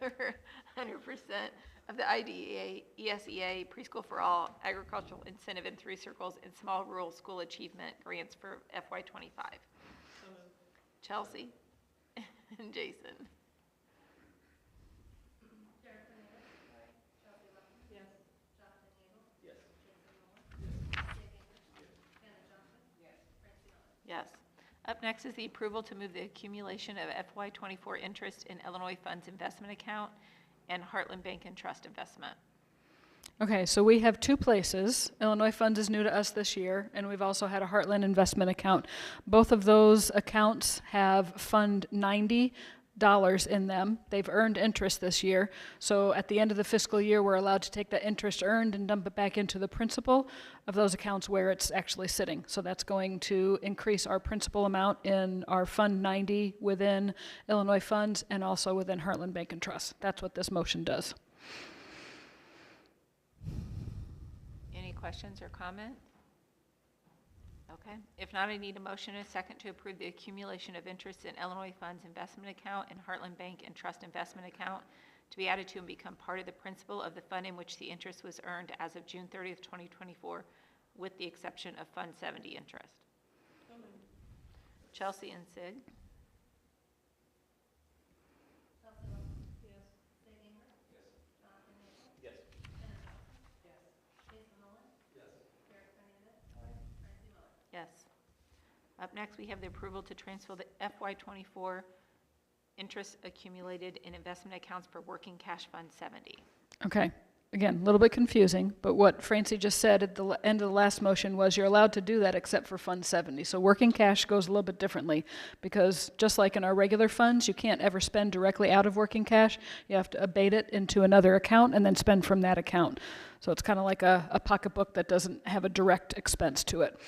100% of the IDEA, ESEA, Preschool for All, Agricultural Incentive in 3 circles, and Small Rural School Achievement grants for FY25. Chelsea and Jason. Yes. Up next is the approval to move the accumulation of FY24 interest in Illinois Funds Investment Account and Heartland Bank and Trust Investment. Okay, so we have 2 places. Illinois Funds is new to us this year, and we've also had a Heartland investment account. Both of those accounts have Fund 90 in them. They've earned interest this year. So at the end of the fiscal year, we're allowed to take that interest earned and dump it back into the principal of those accounts where it's actually sitting. So that's going to increase our principal amount in our Fund 90 within Illinois Funds and also within Heartland Bank and Trust. That's what this motion does. Any questions or comments? Okay. If not, I need a motion and a second to approve the accumulation of interest in Illinois Funds Investment Account and Heartland Bank and Trust Investment Account to be added to and become part of the principal of the fund in which the interest was earned as of June 30th, 2024, with the exception of Fund 70 interest. Chelsea and Sig. Yes. Up next, we have the approval to transfer the FY24 interest accumulated in investment accounts for working cash fund 70. Okay, again, a little bit confusing, but what Francie just said at the end of the last motion was you're allowed to do that except for Fund 70. So working cash goes a little bit differently, because just like in our regular funds, you can't ever spend directly out of working cash. You have to abate it into another account and then spend from that account. So it's kind of like a pocketbook that doesn't have a direct expense to it,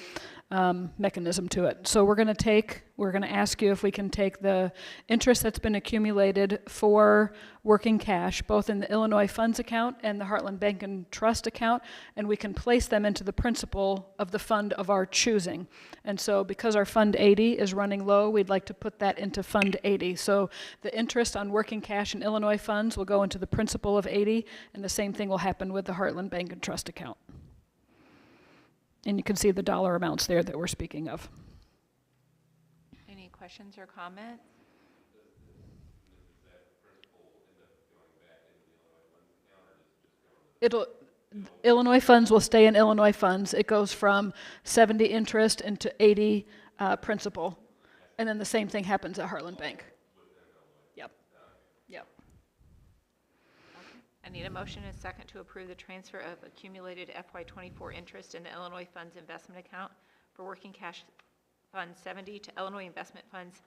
mechanism to it. So we're going to ask you if we can take the interest that's been accumulated for working cash, both in the Illinois Funds account and the Heartland Bank and Trust account, and we can place them into the principal of the fund of our choosing. And so because our Fund 80 is running low, we'd like to put that into Fund 80. So the interest on working cash in Illinois funds will go into the principal of 80, and the same thing will happen with the Heartland Bank and Trust account. And you can see the dollar amounts there that we're speaking of. Any questions or comments? Illinois funds will stay in Illinois funds. It goes from 70 interest into 80 principal. And then the same thing happens at Heartland Bank. Yep. Yep. I need a motion and a second to approve the transfer of accumulated FY24 interest in the Illinois Funds Investment Account for working cash fund 70 to Illinois Investment Funds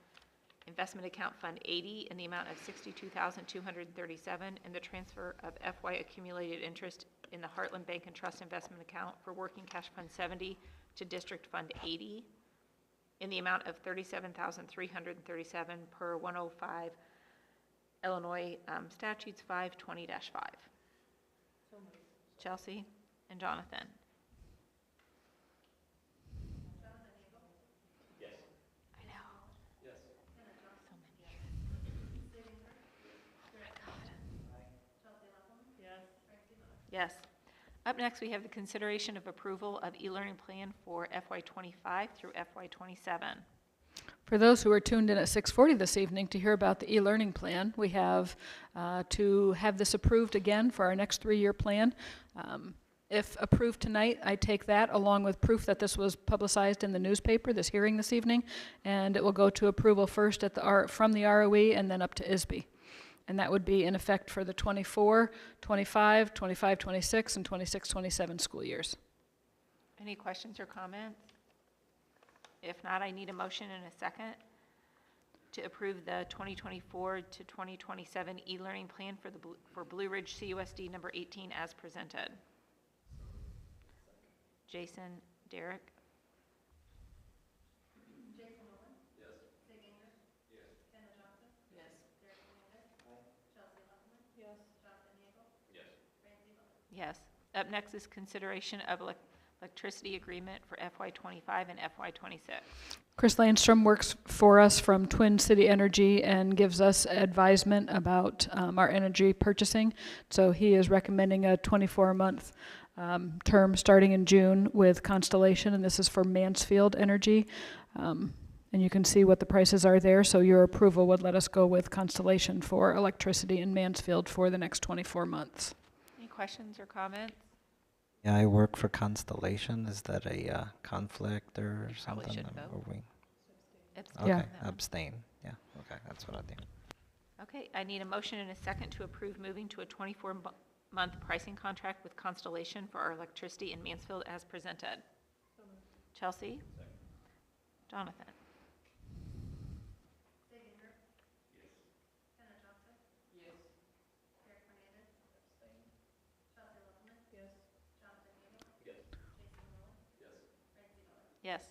Investment Account Fund 80 in the amount of $62,237, and the transfer of FY accumulated interest in the Heartland Bank and Trust Investment Account for Working Cash Fund 70 to District Fund 80 in the amount of $37,337 per 105 Illinois Statutes 520-5. Chelsea and Jonathan. I know. So many. Yes. Up next, we have the consideration of approval of e-learning plan for FY25 through FY27. For those who are tuned in at 6:40 this evening to hear about the e-learning plan, we have to have this approved again for our next 3-year plan. If approved tonight, I take that along with proof that this was publicized in the newspaper, this hearing this evening, and it will go to approval first at from the ROE and then up to ISB. And that would be in effect for the 24, 25, 25, 26, and 26, 27 school years. Any questions or comments? If not, I need a motion and a second to approve the 2024 to 2027 e-learning plan for Blue Ridge CUSD number 18 as presented. Jason, Derek? Yes. Up next is consideration of electricity agreement for FY25 and FY26. Chris Landstrom works for us from Twin City Energy and gives us advisement about our energy purchasing. So he is recommending a 24-month term starting in June with Constellation, and this is for Mansfield Energy. And you can see what the prices are there, so your approval would let us go with Constellation for electricity in Mansfield for the next 24 months. Any questions or comments? Yeah, I work for Constellation. Is that a conflict or Probably something? should vote. Or we- Abstain Okay, Yeah. on that one. abstain. Yeah, okay, that's what I think. Okay, I need a motion and a second to approve moving to a 24-month pricing contract with Constellation for our electricity in Mansfield as presented. Chelsea? Jonathan? Yes.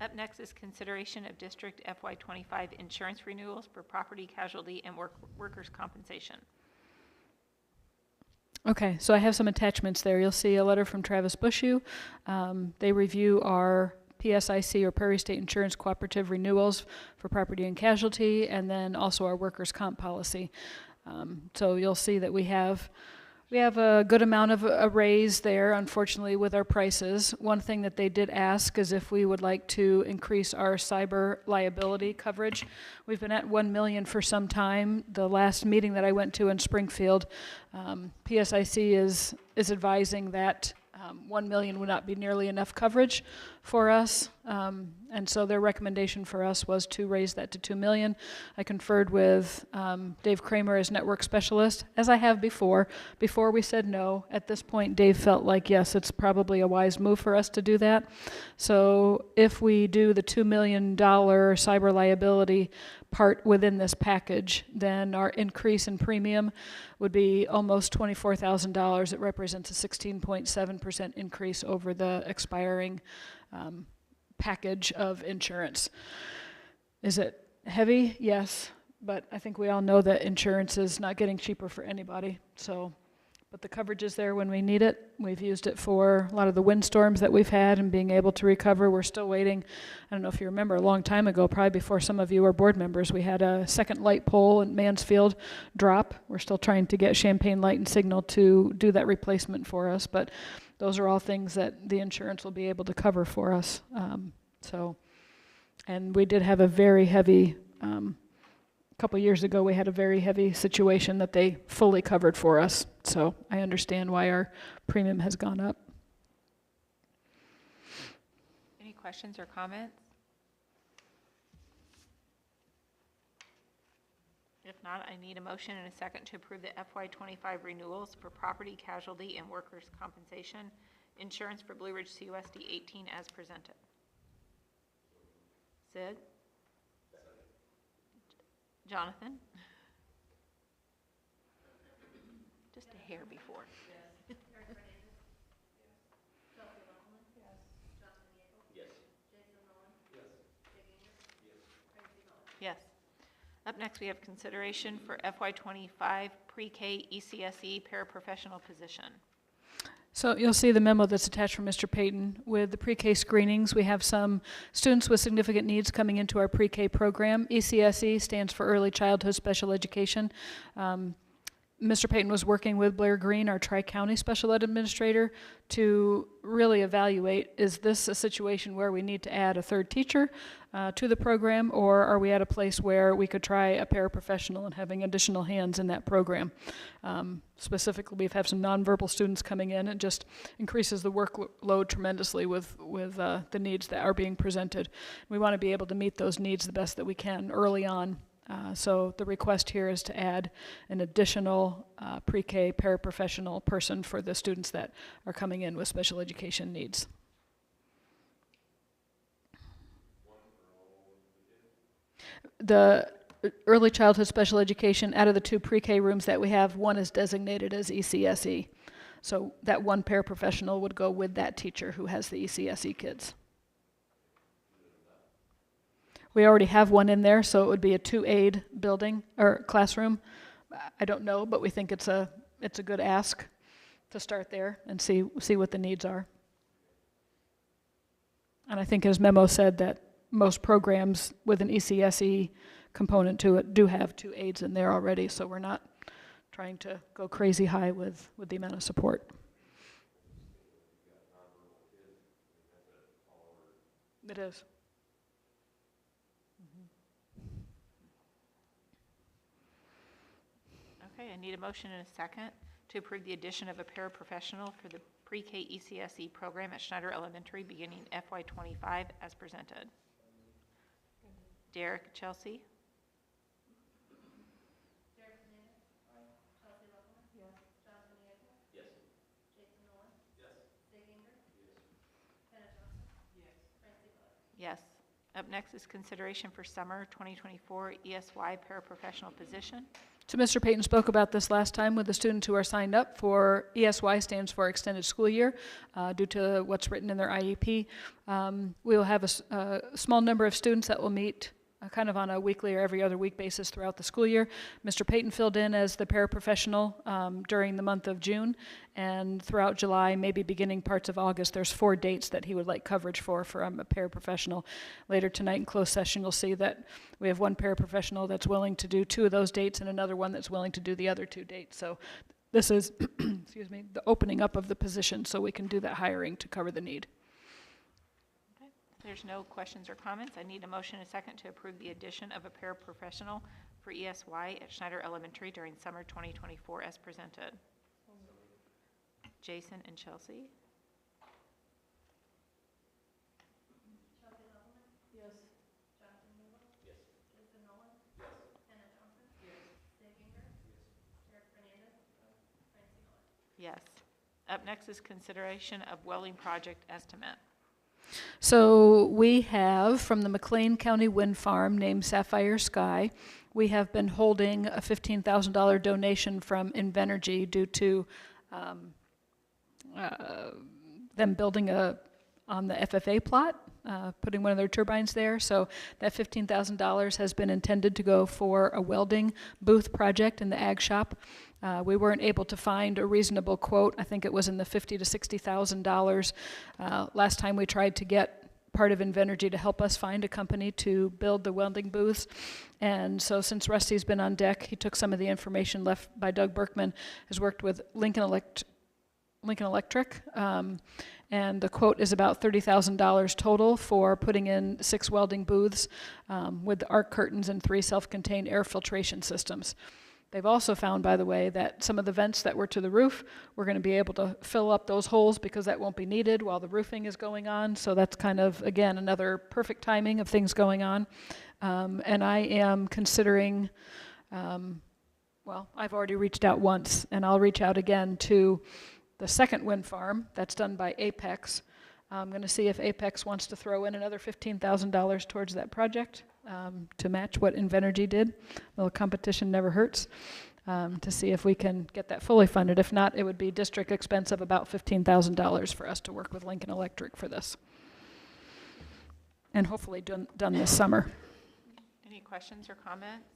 Up next is consideration of District FY25 insurance renewals for property, casualty, and workers' compensation. Okay, so I have some attachments there. You'll see a letter from Travis Bushu. They review our PSIC or Prairie State Insurance Cooperative renewals for property and casualty, and then also our workers' comp policy. So you'll see that we have a good amount of a raise there, unfortunately, with our prices. One thing that they did ask is if we would like to increase our cyber liability coverage. We've been at $1 million for some time. The last meeting that I went to in Springfield, PSIC is advising that $1 million would not be nearly enough coverage for us. And so their recommendation for us was to raise that to $2 million. I conferred with Dave Kramer as network specialist, as I have before. Before we said no. At this point, Dave felt like, yes, it's probably a wise move for us to do that. So if we do the $2 million cyber liability part within this package, then our increase in premium would be almost $24,000. It represents a 16.7% increase over the expiring package of insurance. Is it heavy? Yes, but I think we all know that insurance is not getting cheaper for anybody. So, but the coverage is there when we need it. We've used it for a lot of the windstorms that we've had and being able to recover. We're still waiting. I don't know if you remember, a long time ago, probably before some of you were board members, we had a second light pole in Mansfield drop. We're still trying to get Champaign Light and Signal to do that replacement for us, but those are all things that the insurance will be able to cover for us. And we did have a very heavy, a couple years ago, we had a very heavy situation that they fully covered for us. So I understand why our premium has gone up. Any questions or comments? If not, I need a motion and a second to approve the FY25 renewals for property, casualty, and workers' compensation insurance for Blue Ridge CUSD 18 as presented. Sid? Jonathan? Just a hair before. Yes. Up next, we have consideration for FY25 pre-K ECSE paraprofessional position. So you'll see the memo that's attached from Mr. Payton. With the pre-K screenings, we have some students with significant needs coming into our pre-K program. ECSE stands for Early Childhood Special Education. Mr. Payton was working with Blair Green, our Tri-County Special Ed Administrator, to really evaluate, is this a situation where we need to add a third teacher to the program, or are we at a place where we could try a paraprofessional and having additional hands in that program? Specifically, we've had some nonverbal students coming in. It just increases the workload tremendously with the needs that are being presented. We want to be able to meet those needs the best that we can early on. So the request here is to add an additional pre-K paraprofessional person for the students that are coming in with special education needs. The early childhood special education, out of the 2 pre-K rooms that we have, one is designated as ECSE. So that one paraprofessional would go with that teacher who has the ECSE kids. We already have one in there, so it would be a 2-aid building or classroom. I don't know, but we think it's a good ask to start there and see what the needs are. And I think his memo said that most programs with an ECSE component to it do have 2 aides in there already, so we're not trying to go crazy high with the amount of support. It is. Okay, I need a motion and a second to approve the addition of a paraprofessional for the pre-K ECSE program at Schneider Elementary beginning FY25 as presented. Derek Chelsea? Yes. Up next is consideration for summer 2024 ESY paraprofessional position. So Mr. Payton spoke about this last time with the students who are signed up for ESY, stands for Extended School Year, due to what's written in their IEP. We will have a small number of students that will meet kind of on a weekly or every other week basis throughout the school year. Mr. Payton filled in as the paraprofessional during the month of June, and throughout July, maybe beginning parts of August, there's 4 dates that he would like coverage for a paraprofessional. Later tonight in closed session, you'll see that we have one paraprofessional that's willing to do 2 of those dates and another one that's willing to do the other 2 dates. So this is, excuse me, the opening up of the position so we can do that hiring to cover the need. Okay. If there's no questions or comments, I need a motion and a second to approve the addition of a paraprofessional for ESY at Schneider Elementary during summer 2024 as presented. Jason and Chelsea? Yes. Up next is consideration of welding project estimate. So we have, from the McLean County Wind Farm named Sapphire Sky, we have been holding a $15,000 donation from Invenergy due to them building on the FFA plot, putting one of their turbines there. So that $15,000 has been intended to go for a welding booth project in the ag shop. We weren't able to find a reasonable quote. I think it was in the $50,000 to $60,000. Last time we tried to get part of Invenergy to help us find a company to build the welding booths. And so since Rusty's been on deck, he took some of the information left by Doug Berkman, has worked with Lincoln Electric, and the quote is about $30,000 total for putting in 6 welding booths with the arc curtains and 3 self-contained air filtration systems. They've also found, by the way, that some of the vents that were to the roof, we're going to be able to fill up those holes because that won't be needed while the roofing is going on. So that's kind of, again, another perfect timing of things going on. And I am considering, well, I've already reached out once, and I'll reach out again to the second wind farm that's done by Apex. I'm going to see if Apex wants to throw in another $15,000 towards that project to match what Invenergy did. A little competition never hurts. To see if we can get that fully funded. If not, it would be district expense of about $15,000 for us to work with Lincoln Electric for this. And hopefully done this summer. Any questions or comments?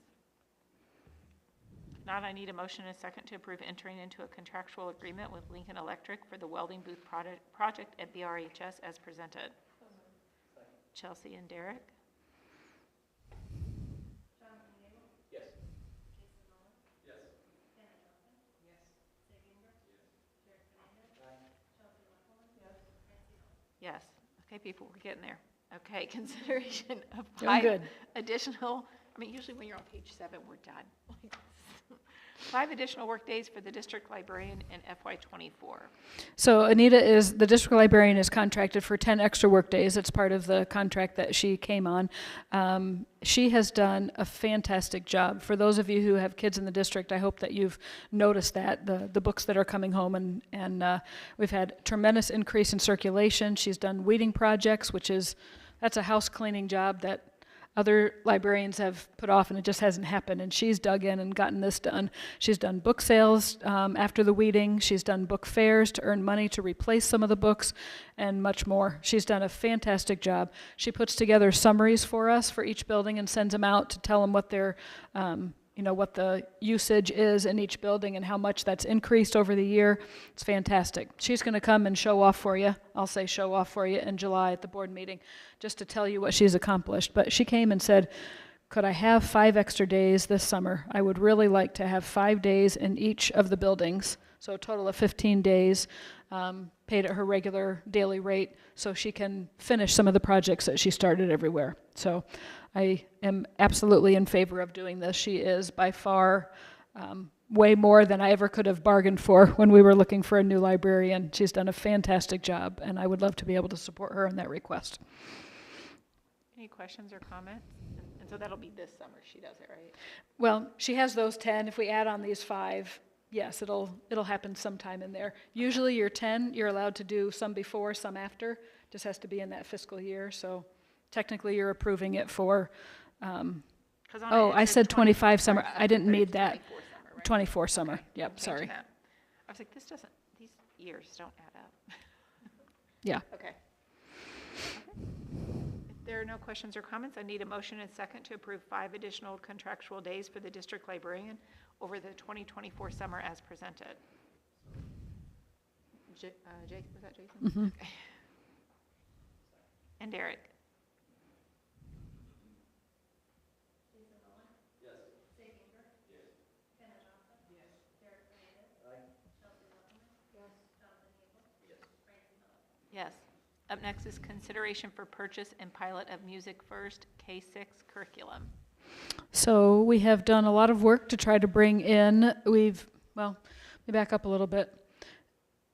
If not, I need a motion and a second to approve entering into a contractual agreement with Lincoln Electric for the welding booth project at BRHS as presented. Chelsea and Derek. Yes. Okay, people, we're getting there. Okay, consideration of Doing five good. additional, I mean, usually when you're on page 7, we're done. 5 additional workdays for the district librarian in FY24. So Anita the district librarian is contracted for 10 extra workdays. It's part of the contract that she came on. She has done a fantastic job. For those of you who have kids in the district, I hope that you've noticed that, the books that are coming home, and we've had tremendous increase in circulation. She's done weeding projects, that's a house cleaning job that other librarians have put off, and it just hasn't happened, and she's dug in and gotten this done. She's done book sales after the weeding. She's done book fairs to earn money to replace some of the books, and much more. She's done a fantastic job. She puts together summaries for us for each building and sends them out to tell them what their what the usage is in each building and how much that's increased over the year. It's fantastic. She's going to come and show off for you. I'll say show off for you in July at the board meeting, just to tell you what she's accomplished. But she came and said, could I have 5 extra days this summer? I would really like to have 5 days in each of the buildings, so a total of 15 days, paid at her regular daily rate, so she can finish some of the projects that she started everywhere. So I am absolutely in favor of doing this. She is by far way more than I ever could have bargained for when we were looking for a new librarian. She's done a fantastic job, and I would love to be able to support her in that request. Any questions or comments? And so that'll be this summer she does it, right? Well, she has those 10. If we add on these 5, yes, it'll happen sometime in there. Usually your 10, you're allowed to do some before, some after. Just has to be in that fiscal year. So technically you're approving it for, 'Cause on it, I it says said 25 summer. sorry, I didn't but need it's that. 24 summer, right? 24 summer. Okay, Yep, I'm sorry. changing that. I was like, these years don't add up. Yeah. Okay. If there are no questions or comments, I need a motion and second to approve 5 additional contractual days for the district librarian over the 2024 summer as presented. Jake, was that Jason? Okay. And Derek? Yes. Up next is consideration for purchase and pilot of Music First K-6 curriculum. So we have done a lot of work to try to bring in, let me back up a little bit.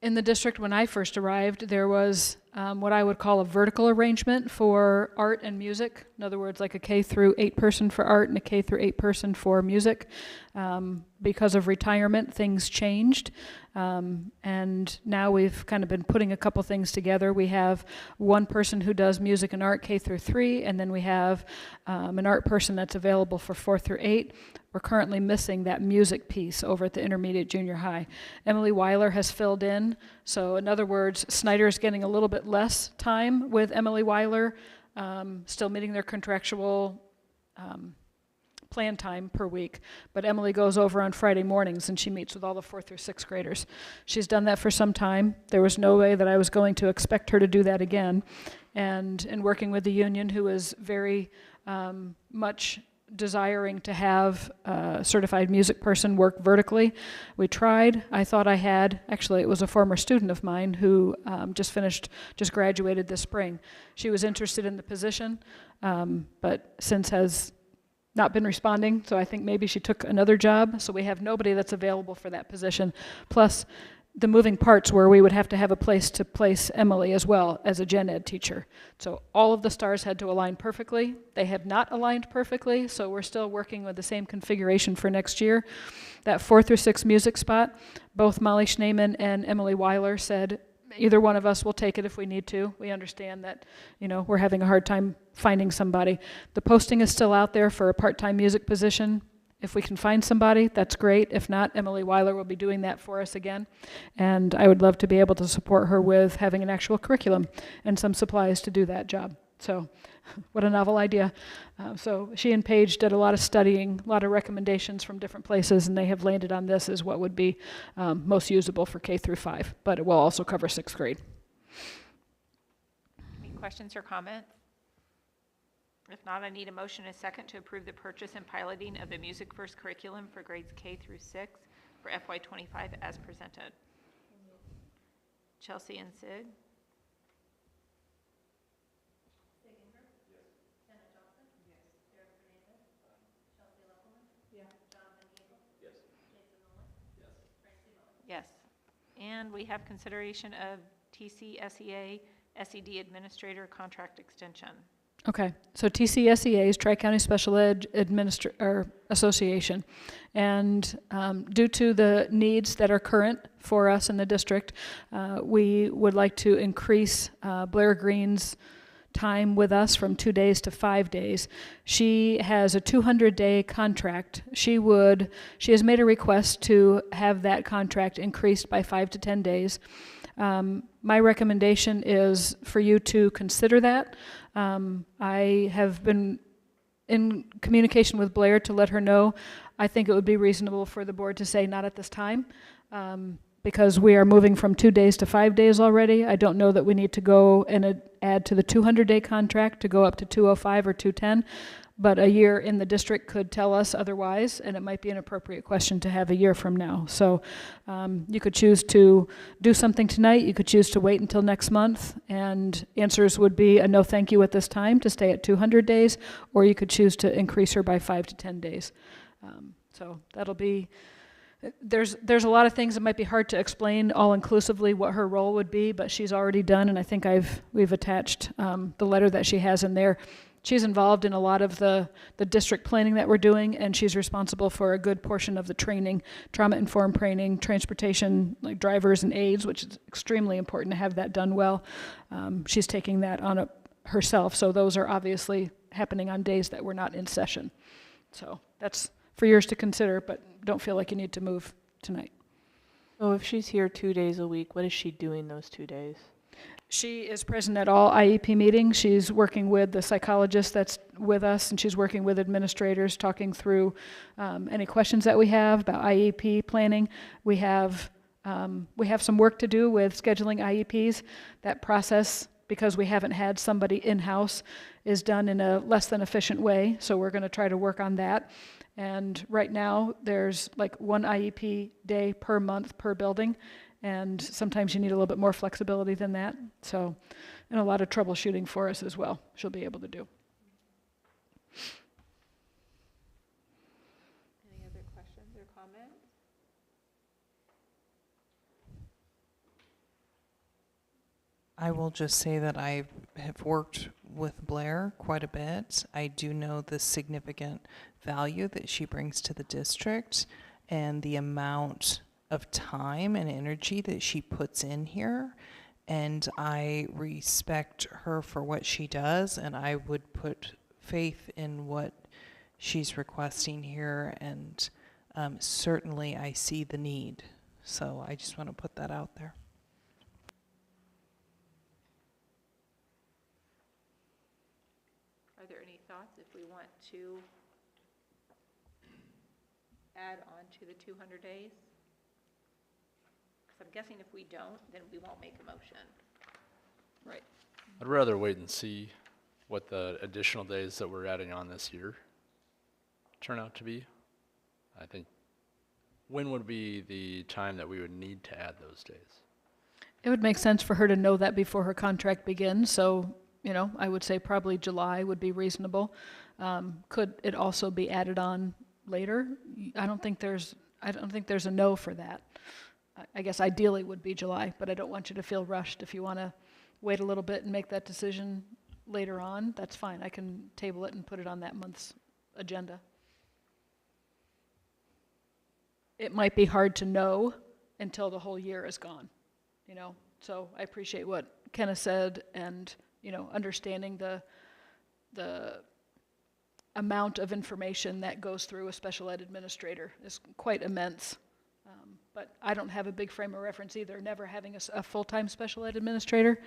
In the district, when I first arrived, there was what I would call a vertical arrangement for art and music. In other words, like a K through 8 person for art and a K through 8 person for music. Because of retirement, things changed. And now we've kind of been putting a couple things together. We have one person who does music and art K through 3, and then we have an art person that's available for 4 through 8. We're currently missing that music piece over at the intermediate junior high. Emily Weiler has filled in. So in other words, Snyder is getting a little bit less time with Emily Weiler, still meeting their contractual plan time per week. But Emily goes over on Friday mornings and she meets with all the 4th through 6th graders. She's done that for some time. There was no way that I was going to expect her to do that again. And in working with the union, who is very much desiring to have a certified music person work vertically, we tried. I thought I had, actually it was a former student of mine who just graduated this spring. She was interested in the position, but since has not been responding, so I think maybe she took another job, so we have nobody that's available for that position. Plus, the moving parts where we would have to have a place to place Emily as well as a gen ed teacher. So all of the stars had to align perfectly. They have not aligned perfectly, so we're still working with the same configuration for next year. That 4 through 6 music spot, both Molly Schneeman and Emily Weiler said, either one of us will take it if we need to. We understand that, we're having a hard time finding somebody. The posting is still out there for a part-time music position. If we can find somebody, that's great. If not, Emily Weiler will be doing that for us again. And I would love to be able to support her with having an actual curriculum and some supplies to do that job. So what a novel idea. So she and Paige did a lot of studying, a lot of recommendations from different places, and they have landed on this as what would be most usable for K through 5, but it will also cover 6th grade. Any questions or comments? If not, I need a motion and a second to approve the purchase and piloting of the Music First curriculum for grades K through 6 for FY25 as presented. Chelsea and Sid. Yes. And we have consideration of TCSEA SED Administrator Contract Extension. Okay, so TCSEA is Tri-County Special Ed Association, and due to the needs that are current for us in the district, we would like to increase Blair Green's time with us from 2 days to 5 days. She has a 200-day contract. She has made a request to have that contract increased by 5 to 10 days. My recommendation is for you to consider that. I have been in communication with Blair to let her know I think it would be reasonable for the board to say not at this time, because we are moving from 2 days to 5 days already. I don't know that we need to go and add to the 200-day contract to go up to 205 or 210, but a year in the district could tell us otherwise, and it might be an appropriate question to have a year from now. So you could choose to do something tonight, you could choose to wait until next month, and answers would be a no thank you at this time to stay at 200 days, or you could choose to increase her by 5 to 10 days. So that'll be, there's a lot of things that might be hard to explain all inclusively what her role would be, but she's already done, and I think we've attached the letter that she has in there. She's involved in a lot of the district planning that we're doing, and she's responsible for a good portion of the training, trauma-informed training, transportation, like drivers and aides, which is extremely important to have that done well. She's taking that on herself, so those are obviously happening on days that we're not in session. So that's for yours to consider, but don't feel like you need to move tonight. So if she's here 2 days a week, what is she doing those 2 days? She is present at all IEP meetings. She's working with the psychologist that's with us, and she's working with administrators, talking through any questions that we have about IEP planning. We have some work to do with scheduling IEPs. That process, because we haven't had somebody in-house, is done in a less than efficient way, so we're going to try to work on that. And right now, there's like 1 IEP day per month per building, and sometimes you need a little bit more flexibility than that. So, and a lot of troubleshooting for us as well, she'll be able to do. Any other questions or comments? I will just say that I have worked with Blair quite a bit. I do know the significant value that she brings to the district and the amount of time and energy that she puts in here. And I respect her for what she does, and I would put faith in what she's requesting here, and certainly I see the need. So I just want to put that out there. Are there any thoughts if we want to add on to the 200 days? Because I'm guessing if we don't, then we won't make a motion. Right. I'd rather wait and see what the additional days that we're adding on this year turn out to be. I think, when would be the time that we would need to add those days? It would make sense for her to know that before her contract begins, so, I would say probably July would be reasonable. Could it also be added on later? I don't think there's a no for that. I guess ideally would be July, but I don't want you to feel rushed. If you want to wait a little bit and make that decision later on, that's fine. I can table it and put it on that month's agenda. It might be hard to know until the whole year is gone, So I appreciate what Kenna said and, understanding the amount of information that goes through a special ed administrator is quite immense. But I don't have a big frame of reference either, never having a full-time special ed administrator.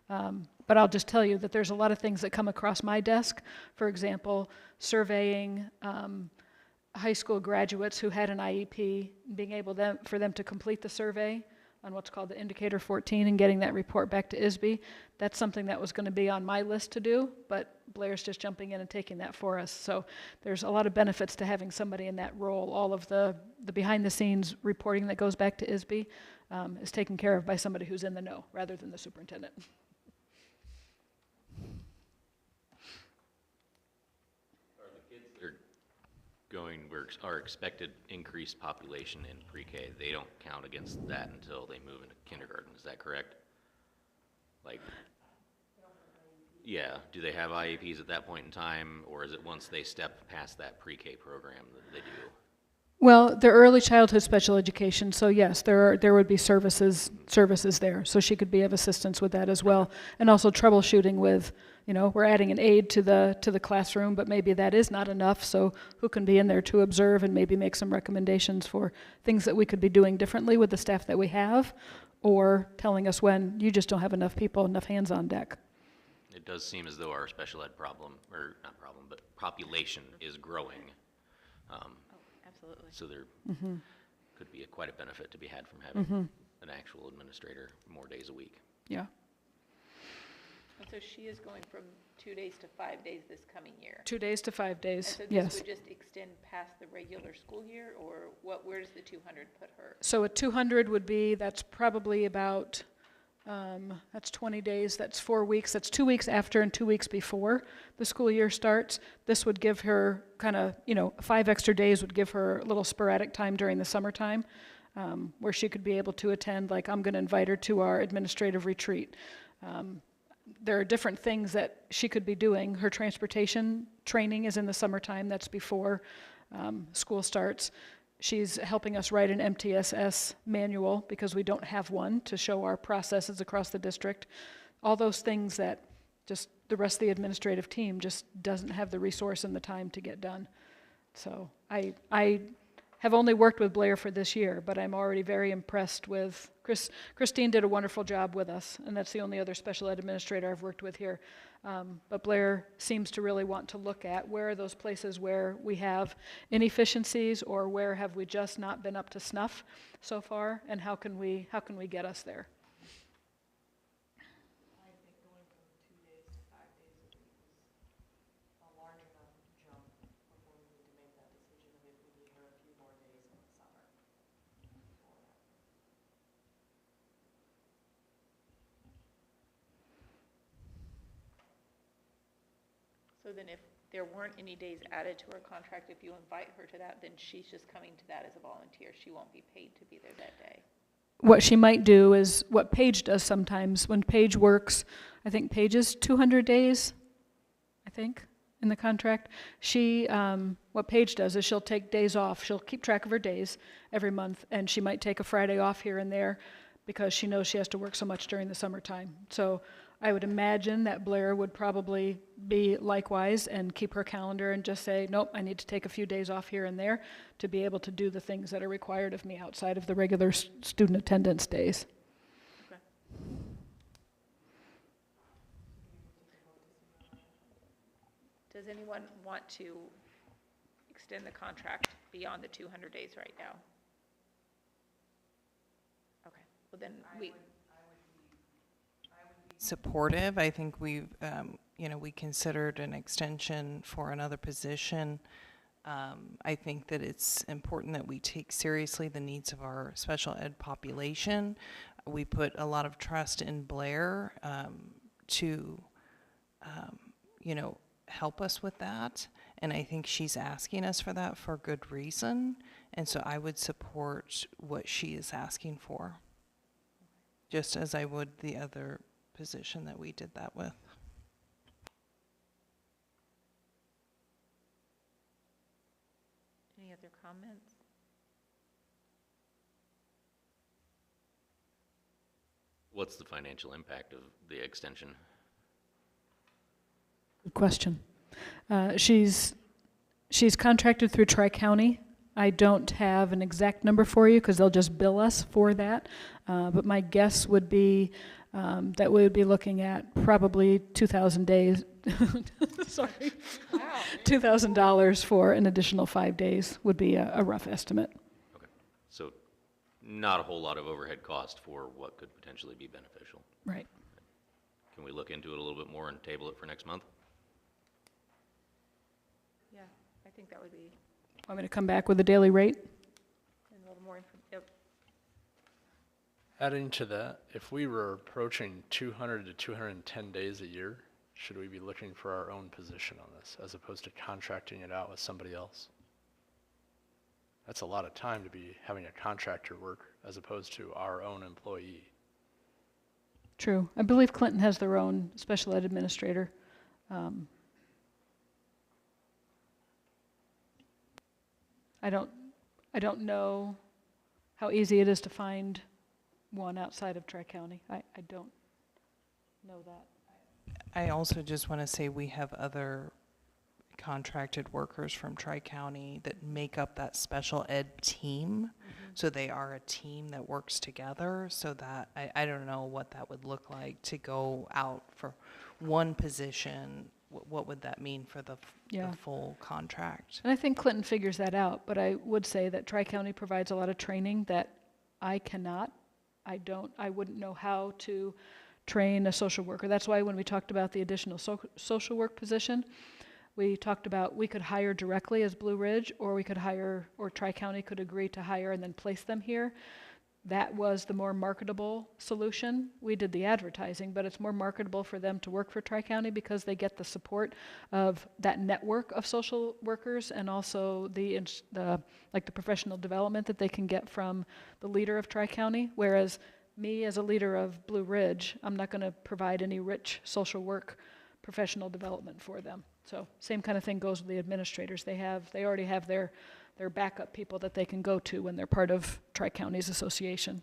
But I'll just tell you that there's a lot of things that come across my desk. For example, surveying high school graduates who had an IEP, being able for them to complete the survey on what's called the Indicator 14 and getting that report back to ISB. That's something that was going to be on my list to do, but Blair's just jumping in and taking that for us. So there's a lot of benefits to having somebody in that role. All of the behind-the-scenes reporting that goes back to ISB is taken care of by somebody who's in the know rather than the superintendent. Our expected increased population in pre-K, they don't count against that until they move into kindergarten, is that correct? Like, yeah, do they have IEPs at that point in time, or is it once they step past that pre-K program that they do? Well, they're early childhood special education, so yes, there would be services there. So she could be of assistance with that as well, and also troubleshooting with, we're adding an aide to the classroom, but maybe that is not enough. So who can be in there to observe and maybe make some recommendations for things that we could be doing differently with the staff that we have, or telling us when you just don't have enough people, enough hands on deck. It does seem as though our special ed problem, or not problem, but population is growing. Absolutely. So there could be quite a benefit to be had from having an actual administrator more days a week. Yeah. And so she is going from 2 days to 5 days this coming year. 2 days to 5 And days, so this yes. would just extend past the regular school year, or where does the 200 put her? So a 200 would be, that's probably about, that's 20 days, that's 4 weeks, that's 2 weeks after and 2 weeks before the school year starts. This would give her kind of, 5 extra days would give her a little sporadic time during the summertime, where she could be able to attend, like I'm going to invite her to our administrative retreat. There are different things that she could be doing. Her transportation training is in the summertime, that's before school starts. She's helping us write an MTSS manual because we don't have one to show our processes across the district. All those things that just the rest of the administrative team just doesn't have the resource and the time to get done. So I have only worked with Blair for this year, but I'm already very impressed with Christine did a wonderful job with us, and that's the only other special ed administrator I've worked with here. But Blair seems to really want to look at where are those places where we have inefficiencies, or where have we just not been up to snuff so far, and how can we get us there? I think going from 2 days to 5 days a week is a large enough jump before we need to make that decision of if we need her a few more days in the summer. So then if there weren't any days added to her contract, if you invite her to that, then she's just coming to that as a volunteer. She won't be paid to be there that day. What she might do is what Paige does sometimes. When Paige works, I think Paige is 200 days, I think, in the contract. What Paige does is she'll take days off. She'll keep track of her days every month, and she might take a Friday off here and there because she knows she has to work so much during the summertime. So I would imagine that Blair would probably be likewise and keep her calendar and just say, nope, I need to take a few days off here and there to be able to do the things that are required of me outside of the regular student attendance days. Okay. Does anyone want to extend the contract beyond the 200 days right now? Okay, well then we. Supportive. I think we've, we considered an extension for another position. I think that it's important that we take seriously the needs of our special ed population. We put a lot of trust in Blair to, help us with that. And I think she's asking us for that for good reason. And so I would support what she is asking for, just as I would the other position that we did that with. Any other comments? What's the financial impact of the extension? Good question. She's contracted through Tri-County. I don't have an exact number for you because they'll just bill us for that. But my guess would be that we would be looking at probably 2,000 days. Sorry. Wow. $2,000 for an additional 5 days would be a rough estimate. Okay, so not a whole lot of overhead cost for what could potentially be beneficial. Right. Can we look into it a little bit more and table it for next month? Yeah, I think that would be Want me to come back with a daily rate? a little more information. Yep. Adding to that, if we were approaching 200 to 210 days a year, should we be looking for our own position on this as opposed to contracting it out with somebody else? That's a lot of time to be having a contractor work as opposed to our own employee. True. I believe Clinton has their own special ed administrator. I don't know how easy it is to find one outside of Tri-County. I don't know that. I also just want to say we have other contracted workers from Tri-County that make up that special ed team. So they are a team that works together, so that, I don't know what that would look like to go out for one position. What would that mean for the Yeah. full contract? And I think Clinton figures that out, but I would say that Tri-County provides a lot of training that I cannot. I wouldn't know how to train a social worker. That's why when we talked about the additional social work position, we talked about we could hire directly as Blue Ridge, or we could hire, or Tri-County could agree to hire and then place them here. That was the more marketable solution. We did the advertising, but it's more marketable for them to work for Tri-County because they get the support of that network of social workers and also the professional development that they can get from the leader of Tri-County. Whereas me as a leader of Blue Ridge, I'm not going to provide any rich social work professional development for them. So same kind of thing goes with the administrators. They already have their backup people that they can go to when they're part of Tri-County's association.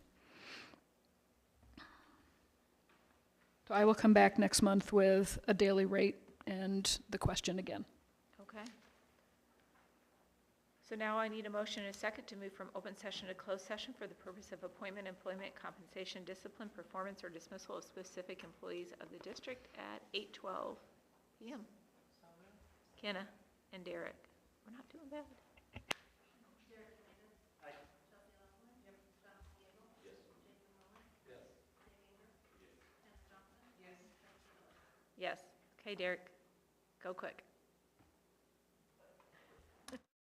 So I will come back next month with a daily rate and the question again. Okay. So now I need a motion and a second to move from open session to closed session for the purpose of appointment, employment, compensation, discipline, performance, or dismissal of specific employees of the district at 8:12 p.m. Kenna and Derek. We're not doing bad. Yes. Okay, Derek, go quick.